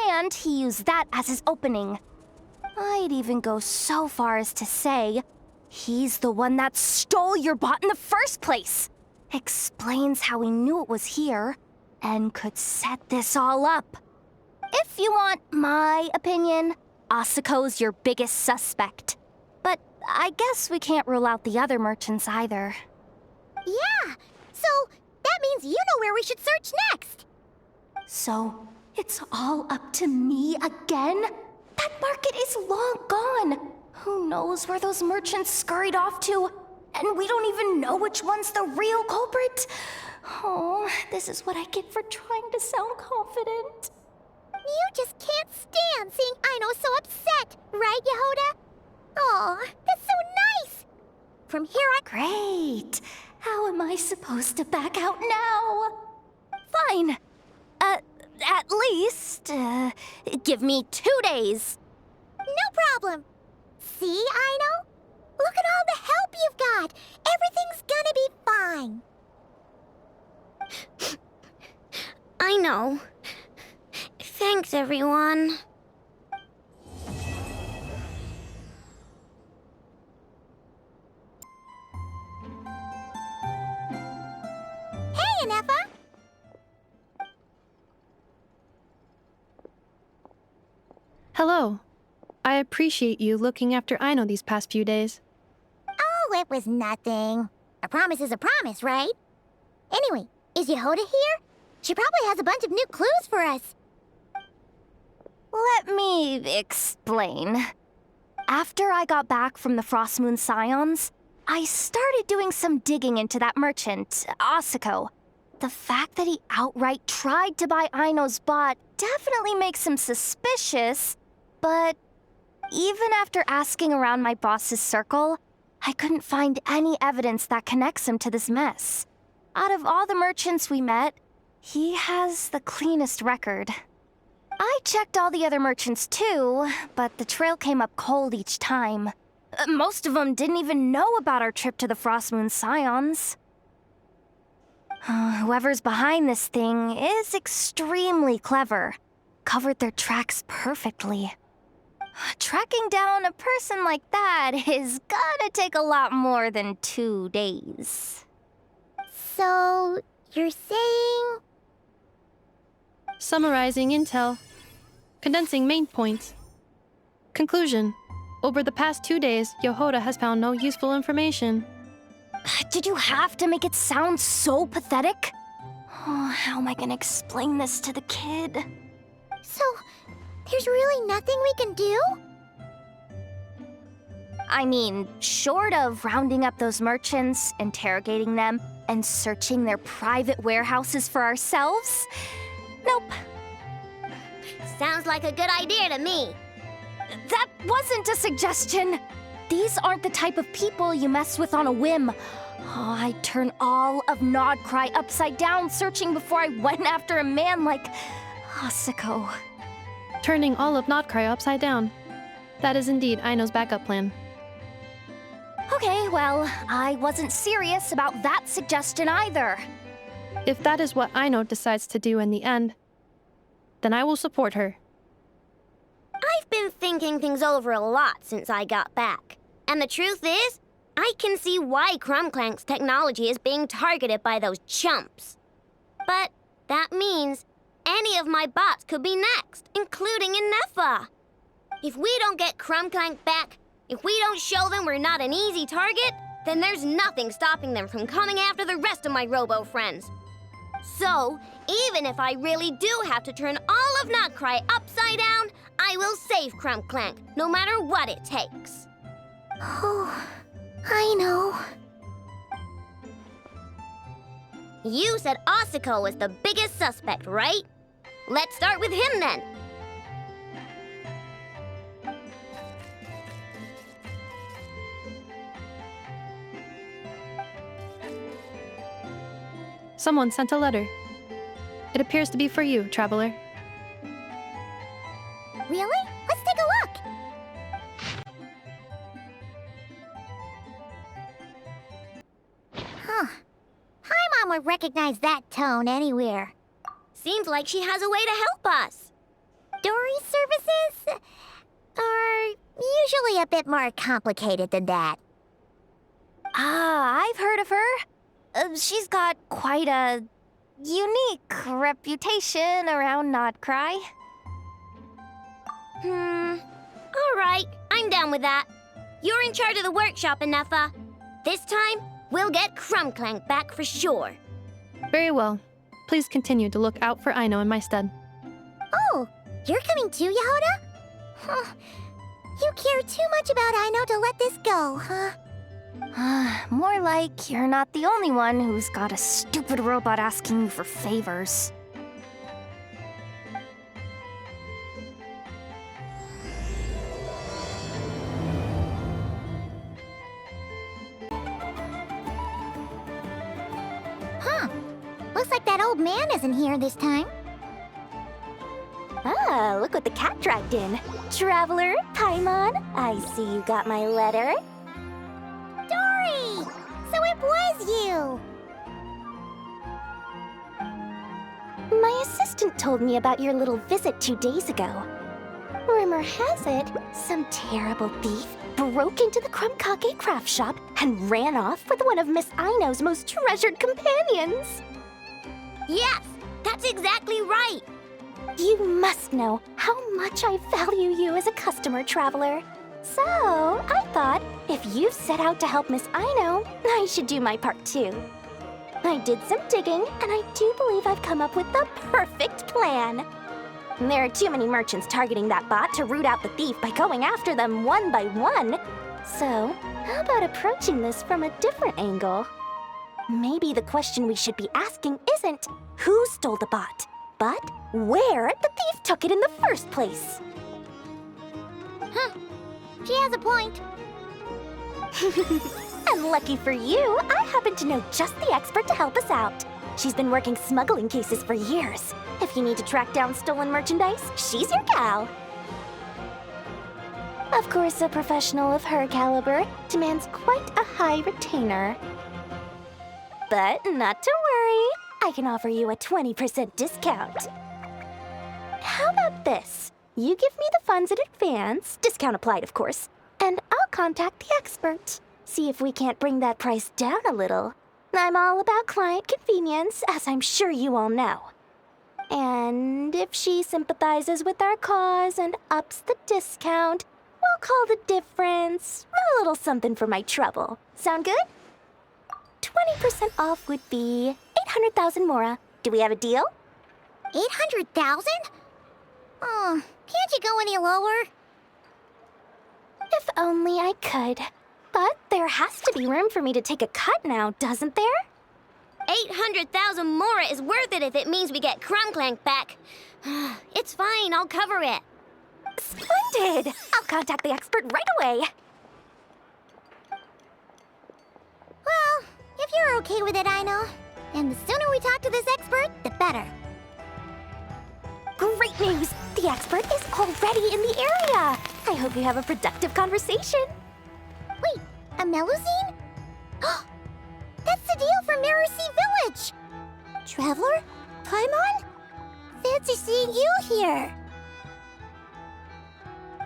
and he used that as his opening. I'd even go so far as to say, he's the one that stole your bot in the first place. Explains how he knew it was here, and could set this all up. If you want my opinion, Asuko's your biggest suspect. But I guess we can't rule out the other merchants either. Yeah, so that means you know where we should search next. So, it's all up to me again? That market is long gone. Who knows where those merchants scurried off to? And we don't even know which one's the real culprit. Oh, this is what I get for trying to sound confident. You just can't stand seeing Aino so upset, right, Yehoda? Aw, that's so nice! From here I... Great! How am I supposed to back out now? Fine. At least, give me 2 days. No problem. See, Aino? Look at all the help you've got. Everything's gonna be fine. I know. Thanks, everyone. Hey, Anefa! Hello. I appreciate you looking after Aino these past few days. Oh, it was nothing. A promise is a promise, right? Anyway, is Yehoda here? She probably has a bunch of new clues for us. Let me explain. After I got back from the Frostmoon Scions, I started doing some digging into that merchant, Asuko. The fact that he outright tried to buy Aino's bot definitely makes him suspicious, but even after asking around my boss's circle, I couldn't find any evidence that connects him to this mess. Out of all the merchants we met, he has the cleanest record. I checked all the other merchants too, but the trail came up cold each time. Most of them didn't even know about our trip to the Frostmoon Scions. Whoever's behind this thing is extremely clever. Covered their tracks perfectly. Tracking down a person like that is gonna take a lot more than 2 days. So, you're saying... Summarizing intel. Condensing main points. Conclusion. Over the past 2 days, Yehoda has found no useful information. Did you have to make it sound so pathetic? Oh, how am I gonna explain this to the kid? So, there's really nothing we can do? I mean, short of rounding up those merchants, interrogating them, and searching their private warehouses for ourselves? Nope. Sounds like a good idea to me. That wasn't a suggestion. These aren't the type of people you mess with on a whim. Oh, I'd turn all of Nodcry upside down searching before I went after a man like Asako. Turning all of Nodcry upside down. That is indeed Aino's backup plan. Okay, well, I wasn't serious about that suggestion either. If that is what Aino decides to do in the end, then I will support her. I've been thinking things over a lot since I got back. And the truth is, I can see why Krumklank's technology is being targeted by those chumps. But that means any of my bots could be next, including Inefa. If we don't get Krumklank back, if we don't show them we're not an easy target, then there's nothing stopping them from coming after the rest of my robo friends. So, even if I really do have to turn all of Nodcry upside down, I will save Krumklank, no matter what it takes. Oh, I know. You said Asako was the biggest suspect, right? Let's start with him then. Someone sent a letter. It appears to be for you, traveler. Really? Let's take a look. Huh. Paimon would recognize that tone anywhere. Seems like she has a way to help us. Dory services are usually a bit more complicated than that. Ah, I've heard of her. She's got quite a unique reputation around Nodcry. All right, I'm down with that. You're in charge of the workshop, Inefa. This time, we'll get Krumklank back for sure. Very well. Please continue to look out for Aino in my stead. Oh, you're coming too, Yehoda? Huh. You care too much about Aino to let this go, huh? More like you're not the only one who's got a stupid robot asking you for favors. Huh. Looks like that old man isn't here this time. Ah, look what the cat dragged in. Traveler, Paimon, I see you got my letter. Dory! So it was you! My assistant told me about your little visit 2 days ago. Rumor has it, some terrible thief broke into the Krumkake craft shop and ran off with one of Miss Aino's most treasured companions. Yes, that's exactly right. You must know how much I value you as a customer, Traveler. So, I thought, if you've set out to help Miss Aino, I should do my part too. I did some digging, and I do believe I've come up with the perfect plan. There are too many merchants targeting that bot to root out the thief by going after them one by one. So, how about approaching this from a different angle? Maybe the question we should be asking isn't who stole the bot, but where the thief took it in the first place. Huh. She has a point. And lucky for you, I happen to know just the expert to help us out. She's been working smuggling cases for years. If you need to track down stolen merchandise, she's your gal. Of course, a professional of her caliber demands quite a high retainer. But not to worry, I can offer you a 20% discount. How about this? You give me the funds in advance, discount applied of course, and I'll contact the expert. See if we can't bring that price down a little. I'm all about client convenience, as I'm sure you all know. And if she sympathizes with our cause and ups the discount, we'll call the difference a little something for my trouble. Sound good? 20% off would be 800,000 Mora. Do we have a deal? 800,000? Oh, can't you go any lower? If only I could. But there has to be room for me to take a cut now, doesn't there? 800,000 Mora is worth it if it means we get Crumbclank back. It's fine, I'll cover it. Splendid! I'll contact the expert right away. Well, if you're okay with it, Aino. And the sooner we talk to this expert, the better. Great news! The expert is already in the area. I hope you have a productive conversation. Wait, a Melusine? That's the deal from Mirror-Sea Village! Traveler? Paimon? Fancy seeing you here.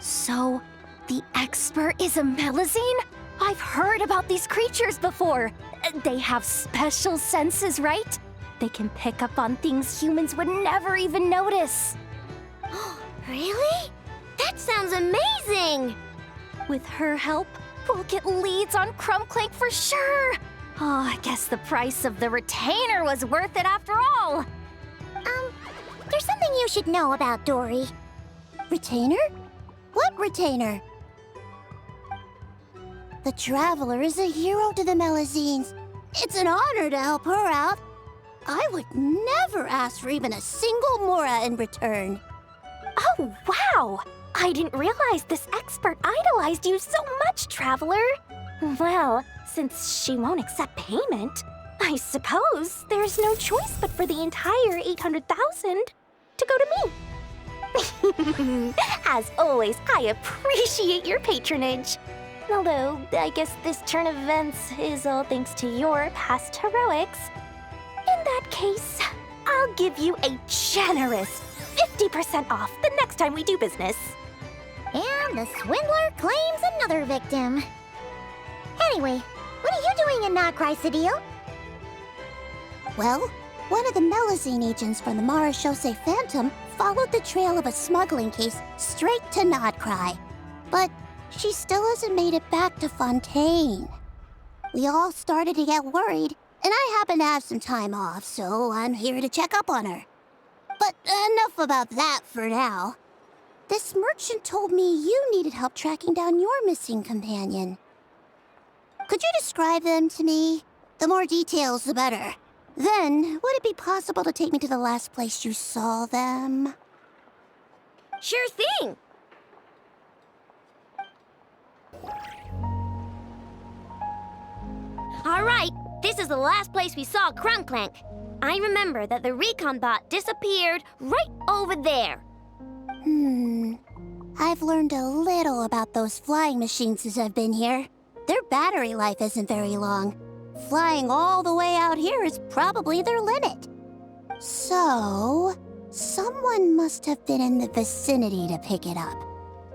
So, the expert is a Melusine? I've heard about these creatures before. They have special senses, right? They can pick up on things humans would never even notice. Really? That sounds amazing! With her help, we'll get leads on Crumbclank for sure. Oh, I guess the price of the retainer was worth it after all. There's something you should know about Dory. Retainer? What retainer? The Traveler is a hero to the Melusines. It's an honor to help her out. I would never ask for even a single Mora in return. Oh, wow! I didn't realize this expert idolized you so much, Traveler. Well, since she won't accept payment, I suppose there's no choice but for the entire 800,000 to go to me. As always, I appreciate your patronage. Although, I guess this turn of events is all thanks to your past heroics. In that case, I'll give you a generous 50% off the next time we do business. And the swindler claims another victim. Anyway, what are you doing in Notcry, Cedille? Well, one of the Melusine agents from the Marechaussee Phantom followed the trail of a smuggling case straight to Notcry. But she still hasn't made it back to Fontaine. We all started to get worried, and I happen to have some time off, so I'm here to check up on her. But enough about that for now. This merchant told me you needed help tracking down your missing companion. Could you describe them to me? The more details, the better. Then, would it be possible to take me to the last place you saw them? Sure thing! Alright, this is the last place we saw Crumbclank. I remember that the recon bot disappeared right over there. I've learned a little about those flying machines since I've been here. Their battery life isn't very long. Flying all the way out here is probably their limit. So, someone must have been in the vicinity to pick it up.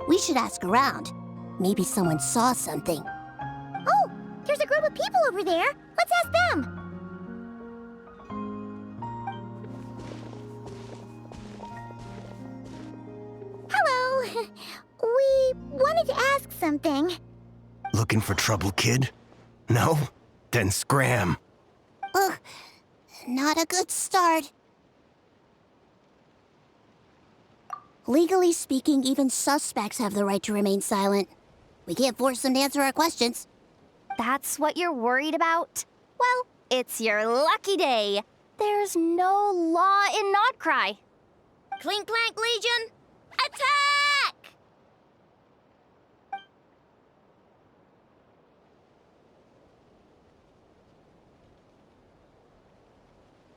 We should ask around. Maybe someone saw something. Oh, there's a group of people over there. Let's ask them. Hello. We wanted to ask something. Looking for trouble, kid? No? Then scram. Ugh, not a good start. Legally speaking, even suspects have the right to remain silent. We can't force them to answer our questions. That's what you're worried about? Well, it's your lucky day. There's no law in Notcry. Clink Clank Legion, attack!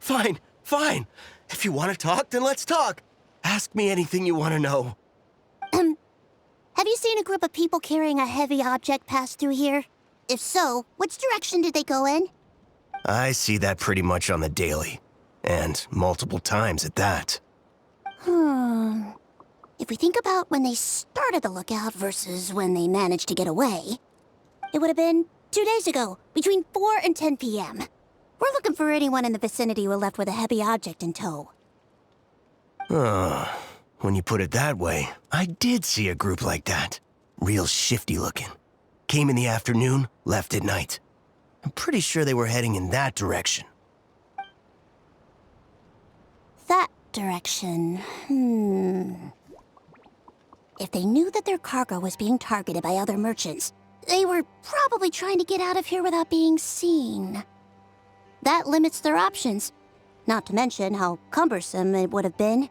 Fine, fine. If you want to talk, then let's talk. Ask me anything you want to know. Have you seen a group of people carrying a heavy object pass through here? If so, which direction did they go in? I see that pretty much on the daily. And multiple times at that. If we think about when they started the lookout versus when they managed to get away, it would have been 2 days ago, between 4 and 10 p.m. We're looking for anyone in the vicinity who left with a heavy object in tow. When you put it that way, I did see a group like that. Real shifty looking. Came in the afternoon, left at night. I'm pretty sure they were heading in that direction. That direction, If they knew that their cargo was being targeted by other merchants, they were probably trying to get out of here without being seen. That limits their options, not to mention how cumbersome it would have been.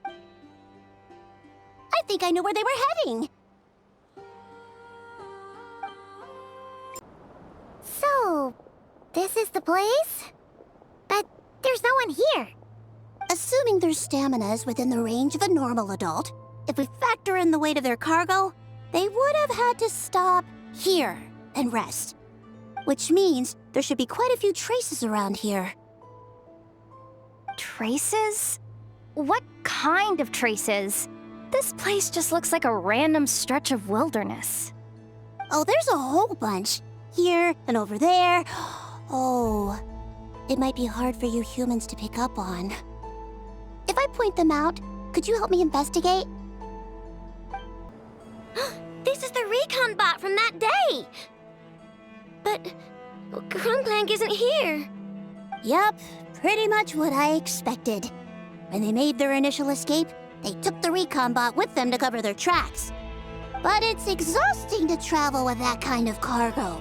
I think I know where they were heading. So, this is the place? But there's no one here. Assuming their stamina is within the range of a normal adult, if we factor in the weight of their cargo, they would have had to stop here and rest. Which means there should be quite a few traces around here. Traces? What kind of traces? This place just looks like a random stretch of wilderness. Oh, there's a whole bunch. Here and over there. Oh, it might be hard for you humans to pick up on. If I point them out, could you help me investigate? This is the recon bot from that day! But Krumklank isn't here. Yup, pretty much what I expected. When they made their initial escape, they took the recon bot with them to cover their tracks. But it's exhausting to travel with that kind of cargo.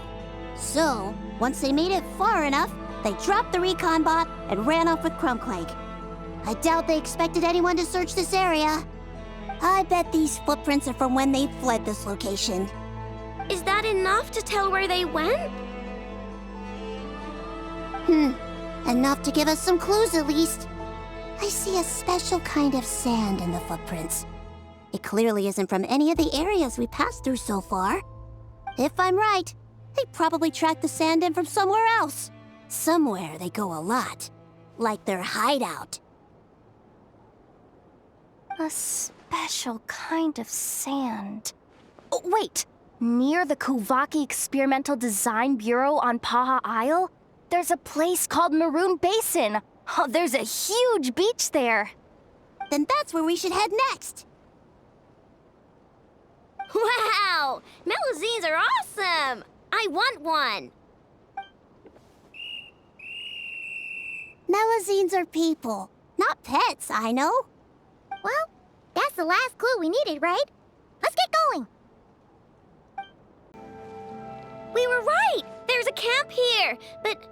So, once they made it far enough, they dropped the recon bot and ran off with Krumklank. I doubt they expected anyone to search this area. I bet these footprints are from when they fled this location. Is that enough to tell where they went? Enough to give us some clues at least. I see a special kind of sand in the footprints. It clearly isn't from any of the areas we passed through so far. If I'm right, they probably tracked the sand in from somewhere else. Somewhere they go a lot. Like their hideout. A special kind of sand. Oh, wait! Near the Kuvaki Experimental Design Bureau on Paha Isle, there's a place called Maroon Basin. Oh, there's a huge beach there. Then that's where we should head next. Wow! Melusines are awesome! I want one! Melusines are people, not pets, I know. Well, that's the last clue we needed, right? Let's get going. We were right! There's a camp here! But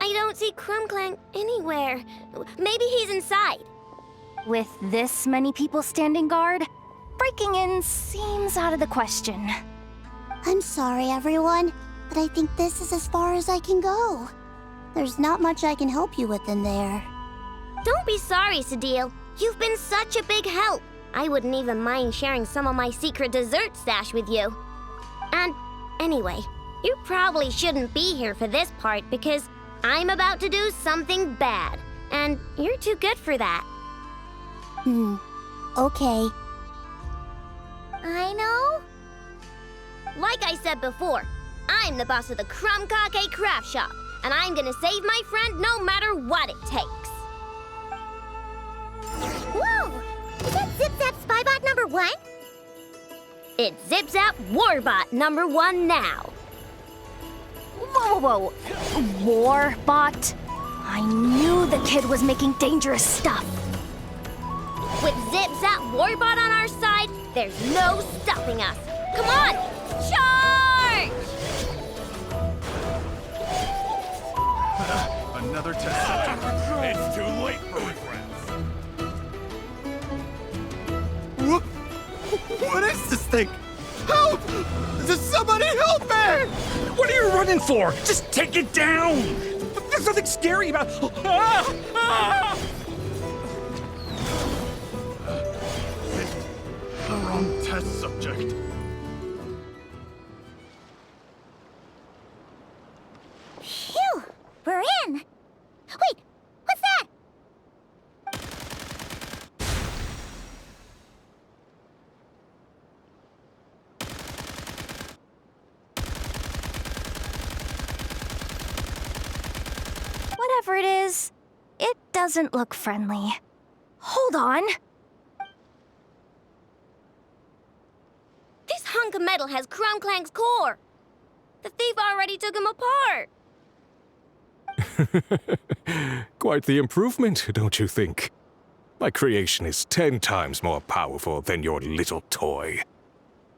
I don't see Krumklank anywhere. Maybe he's inside. With this many people standing guard, breaking in seems out of the question. I'm sorry, everyone, but I think this is as far as I can go. There's not much I can help you with in there. Don't be sorry, Sadil. You've been such a big help. I wouldn't even mind sharing some of my secret dessert stash with you. And anyway, you probably shouldn't be here for this part because I'm about to do something bad. And you're too good for that. Okay. I know. Like I said before, I'm the boss of the Krumkake Craft Shop, and I'm gonna save my friend no matter what it takes. Whoa! Is that Zip-Zap Spybot number 1? It's Zip-Zap Warbot number 1 now. Whoa, whoa, whoa. Warbot? I knew the kid was making dangerous stuff. With Zip-Zap Warbot on our side, there's no stopping us. Come on! Charge! Another test subject. It's too late for regrets. What is this thing? Help! Does somebody help me? What are you running for? Just take it down! There's nothing scary about. Ah! Ah! The wrong test subject. Phew! We're in! Wait! What's that? Whatever it is, it doesn't look friendly. Hold on. This hunk of metal has Krumklank's core. The thief already took him apart. Quite the improvement, don't you think? My creation is 10 times more powerful than your little toy.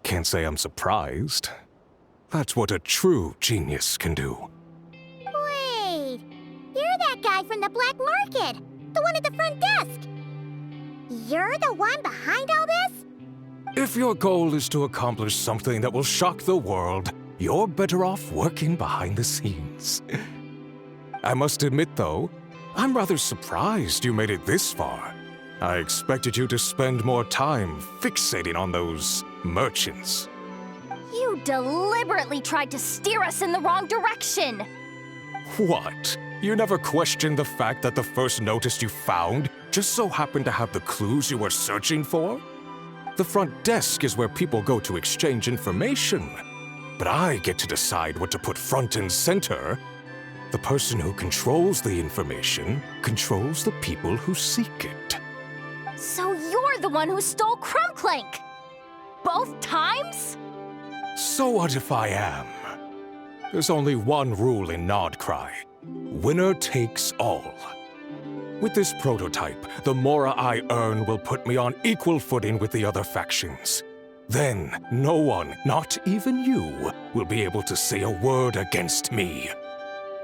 Can't say I'm surprised. That's what a true genius can do. Wait, you're that guy from the black market, the one at the front desk. You're the one behind all this? If your goal is to accomplish something that will shock the world, you're better off working behind the scenes. I must admit, though, I'm rather surprised you made it this far. I expected you to spend more time fixating on those merchants. You deliberately tried to steer us in the wrong direction! What? You never questioned the fact that the first notice you found just so happened to have the clues you were searching for? The front desk is where people go to exchange information. But I get to decide what to put front and center. The person who controls the information controls the people who seek it. So you're the one who stole Crumbclank! Both times? So what if I am? There's only one rule in Nodcry. Winner takes all. With this prototype, the Mora I earn will put me on equal footing with the other factions. Then, no one, not even you, will be able to say a word against me.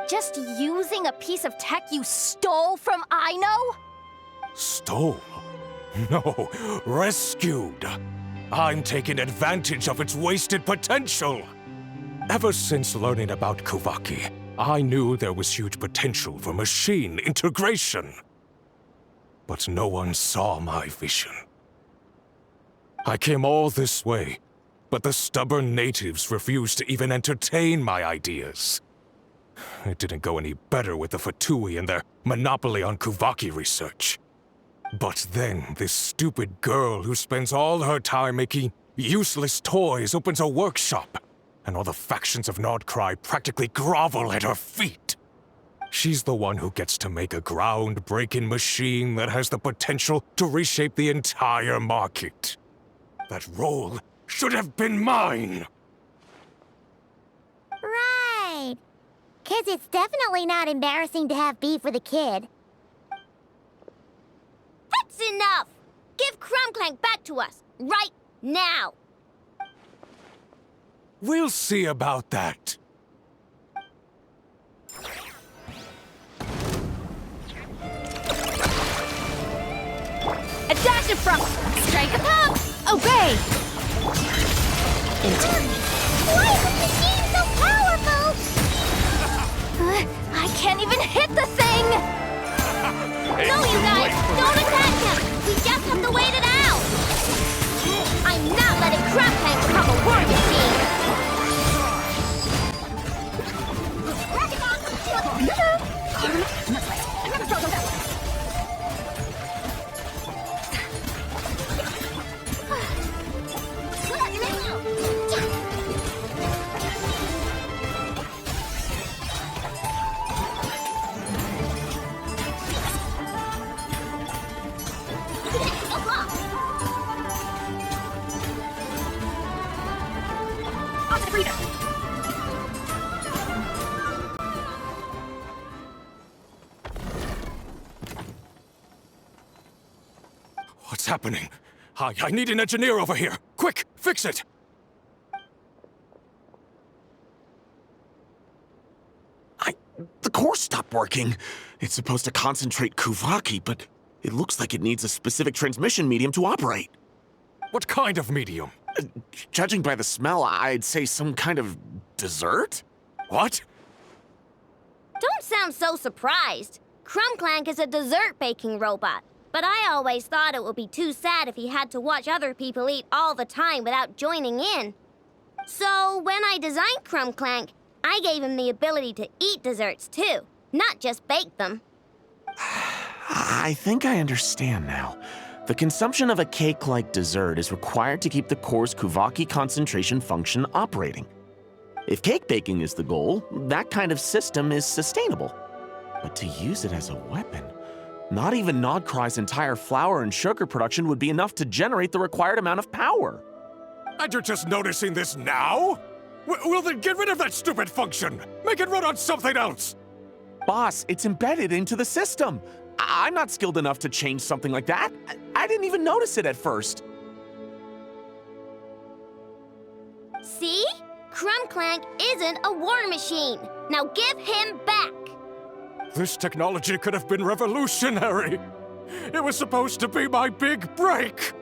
Just using a piece of tech you stole from Aino? Stole? No, rescued. I'm taking advantage of its wasted potential. Ever since learning about Kuvaki, I knew there was huge potential for machine integration. But no one saw my vision. I came all this way, but the stubborn natives refused to even entertain my ideas. It didn't go any better with the Fatui and their monopoly on Kuvaki research. But then this stupid girl who spends all her time making useless toys opens a workshop, and all the factions of Nodcry practically grovel at her feet. She's the one who gets to make a groundbreaking machine that has the potential to reshape the entire market. That role should have been mine! Right. 'Cause it's definitely not embarrassing to have beef with a kid. That's enough! Give Crumbclank back to us, right now! We'll see about that. A dash of front! Strike a pump! Obey! Why is this machine so powerful? I can't even hit the thing! No, you guys! Don't attack him! We just have to wait it out! I'm not letting Crumbclank become a war machine! What's happening? I need an engineer over here! Quick, fix it! The core stopped working. It's supposed to concentrate Kuvaki, but it looks like it needs a specific transmission medium to operate. What kind of medium? Judging by the smell, I'd say some kind of dessert? What? Don't sound so surprised. Crumbclank is a dessert baking robot. But I always thought it would be too sad if he had to watch other people eat all the time without joining in. So when I designed Crumbclank, I gave him the ability to eat desserts too, not just bake them. I think I understand now. The consumption of a cake-like dessert is required to keep the core's Kuvaki concentration function operating. If cake baking is the goal, that kind of system is sustainable. But to use it as a weapon, not even Nodcry's entire flour and sugar production would be enough to generate the required amount of power. And you're just noticing this now? Well then get rid of that stupid function! Make it run on something else! Boss, it's embedded into the system. I'm not skilled enough to change something like that. I didn't even notice it at first. See? Crumbclank isn't a war machine. Now give him back. This technology could have been revolutionary. It was supposed to be my big break.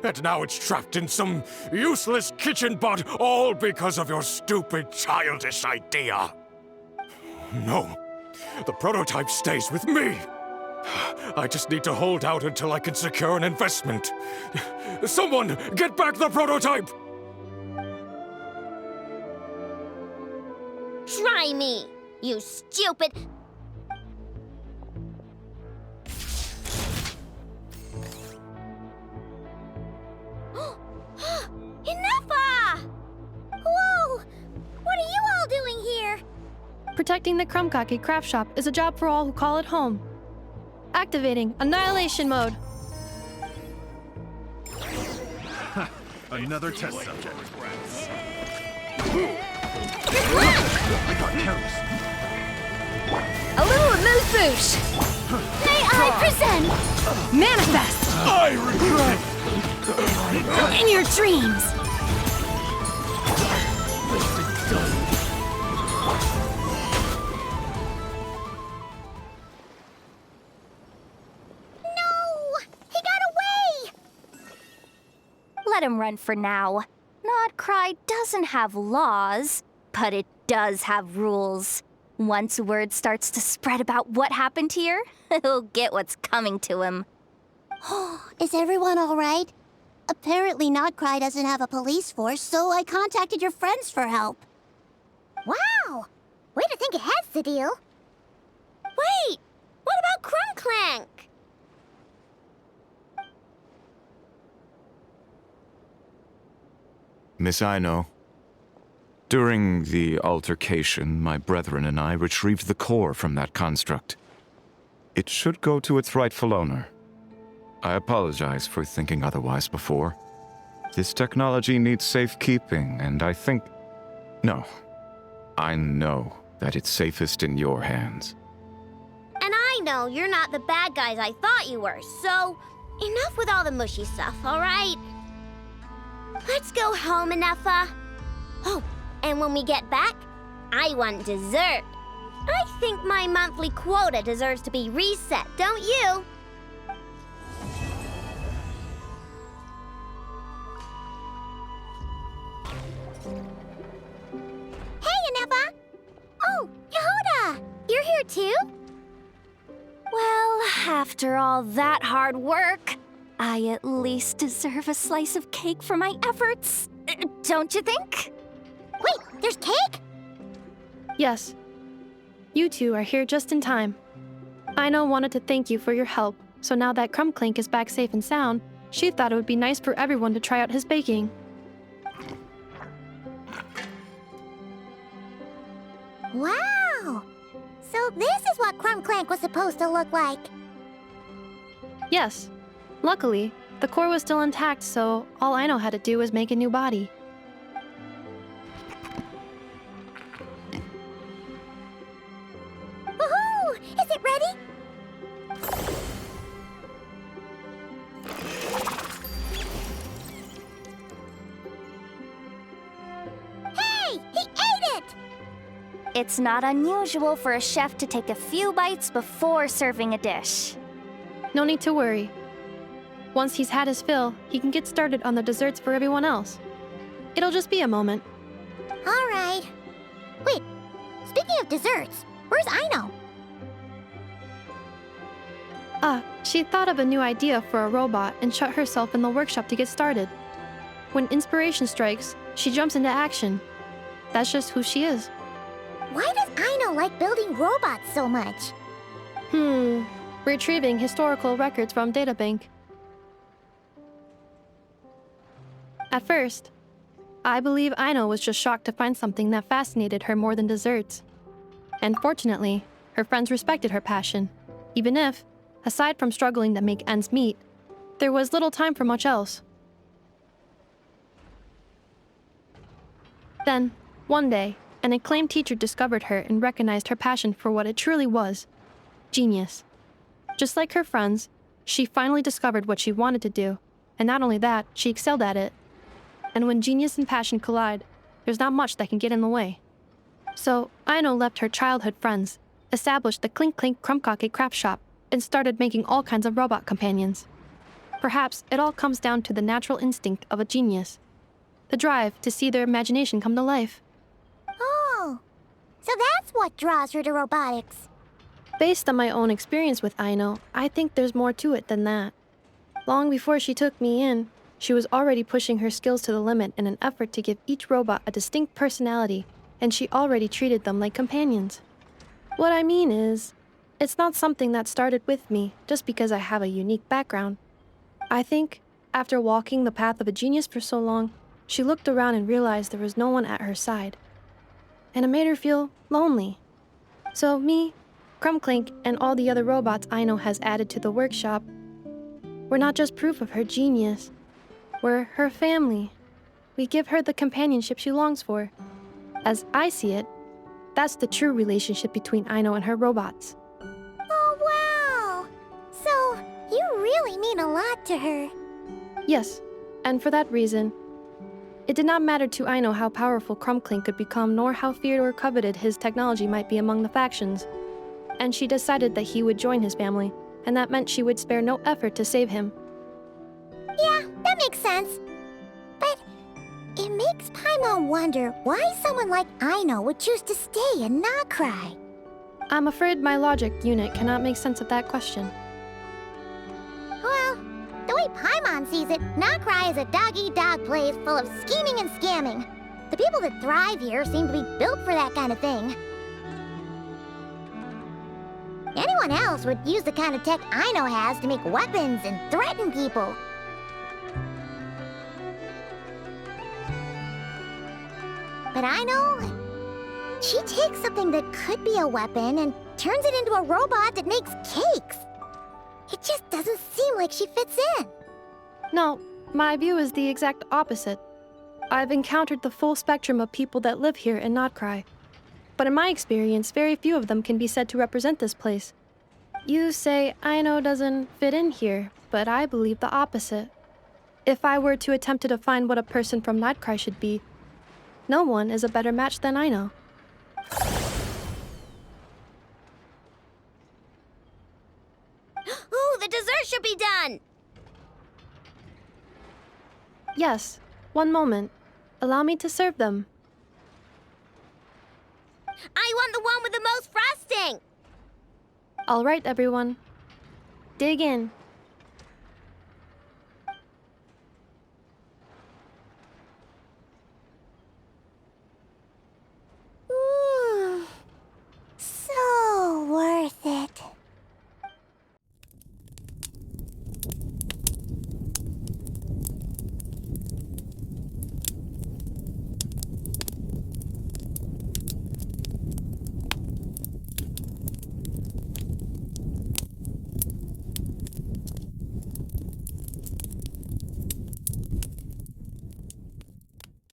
And now it's trapped in some useless kitchen bot, all because of your stupid, childish idea. No, the prototype stays with me. I just need to hold out until I can secure an investment. Someone, get back the prototype! Try me, you stupid... Enough! Whoa! What are you all doing here? Protecting the Krumkake craft shop is a job for all who call it home. Activating Annihilation Mode. Another test subject. A little amuse-bouche! May I present? Manifest! I regret! In your dreams! He got away! Let him run for now. Nodcry doesn't have laws, but it does have rules. Once word starts to spread about what happened here, he'll get what's coming to him. Is everyone all right? Apparently Nodcry doesn't have a police force, so I contacted your friends for help. Wow! Way to think ahead, Cedille. Wait! What about Crumbclank? Miss Aino, during the altercation, my brethren and I retrieved the core from that construct. It should go to its rightful owner. I apologize for thinking otherwise before. This technology needs safekeeping, and I think... No. I know that it's safest in your hands. And I know you're not the bad guys I thought you were, so enough with all the mushy stuff, all right? Let's go home, Enougha. Oh, and when we get back, I want dessert. I think my monthly quota deserves to be reset, don't you? Hey, Enougha! Oh, Yehuda! You're here too? Well, after all that hard work, I at least deserve a slice of cake for my efforts. Don't you think? Wait, there's cake? Yes. You two are here just in time. Aino wanted to thank you for your help, so now that Crumbclank is back safe and sound, she thought it would be nice for everyone to try out his baking. Wow! So this is what Crumbclank was supposed to look like. Yes. Luckily, the core was still intact, so all Aino had to do was make a new body. Woohoo! Is it ready? Hey! He ate it! It's not unusual for a chef to take a few bites before serving a dish. No need to worry. Once he's had his fill, he can get started on the desserts for everyone else. It'll just be a moment. All right. Wait, speaking of desserts, where's Aino? She thought of a new idea for a robot and shut herself in the workshop to get started. When inspiration strikes, she jumps into action. That's just who she is. Why does Aino like building robots so much? Retrieving historical records from Databank. At first, I believe Aino was just shocked to find something that fascinated her more than desserts. And fortunately, her friends respected her passion, even if, aside from struggling to make ends meet, there was little time for much else. Then, one day, an acclaimed teacher discovered her and recognized her passion for what it truly was: genius. Just like her friends, she finally discovered what she wanted to do, and not only that, she excelled at it. And when genius and passion collide, there's not much that can get in the way. So, Aino left her childhood friends, established the Clink Clink Krumkake craft shop, and started making all kinds of robot companions. Perhaps it all comes down to the natural instinct of a genius, the drive to see their imagination come to life. Oh, so that's what draws her to robotics. Based on my own experience with Aino, I think there's more to it than that. Long before she took me in, she was already pushing her skills to the limit in an effort to give each robot a distinct personality, and she already treated them like companions. What I mean is, it's not something that started with me just because I have a unique background. I think, after walking the path of a genius for so long, she looked around and realized there was no one at her side. And it made her feel lonely. So me, Krumklink, and all the other robots Aino has added to the workshop, we're not just proof of her genius. We're her family. We give her the companionship she longs for. As I see it, that's the true relationship between Aino and her robots. Oh, wow! So, you really mean a lot to her. Yes, and for that reason, it did not matter to Aino how powerful Krumklink could become, nor how feared or coveted his technology might be among the factions. And she decided that he would join his family, and that meant she would spare no effort to save him. Yeah, that makes sense. But it makes Paimon wonder why someone like Aino would choose to stay in Nokrai. I'm afraid my logic unit cannot make sense of that question. Well, the way Paimon sees it, Nokrai is a dog-eat-dog place full of scheming and scamming. The people that thrive here seem to be built for that kind of thing. Anyone else would use the kind of tech Aino has to make weapons and threaten people. But Aino, she takes something that could be a weapon and turns it into a robot that makes cakes. It just doesn't seem like she fits in. No, my view is the exact opposite. I've encountered the full spectrum of people that live here in Nokrai. But in my experience, very few of them can be said to represent this place. You say Aino doesn't fit in here, but I believe the opposite. If I were to attempt to define what a person from Nokrai should be, no one is a better match than Aino. Ooh, the dessert should be done! Yes, one moment. Allow me to serve them. I want the one with the most frosting! All right, everyone. Dig in.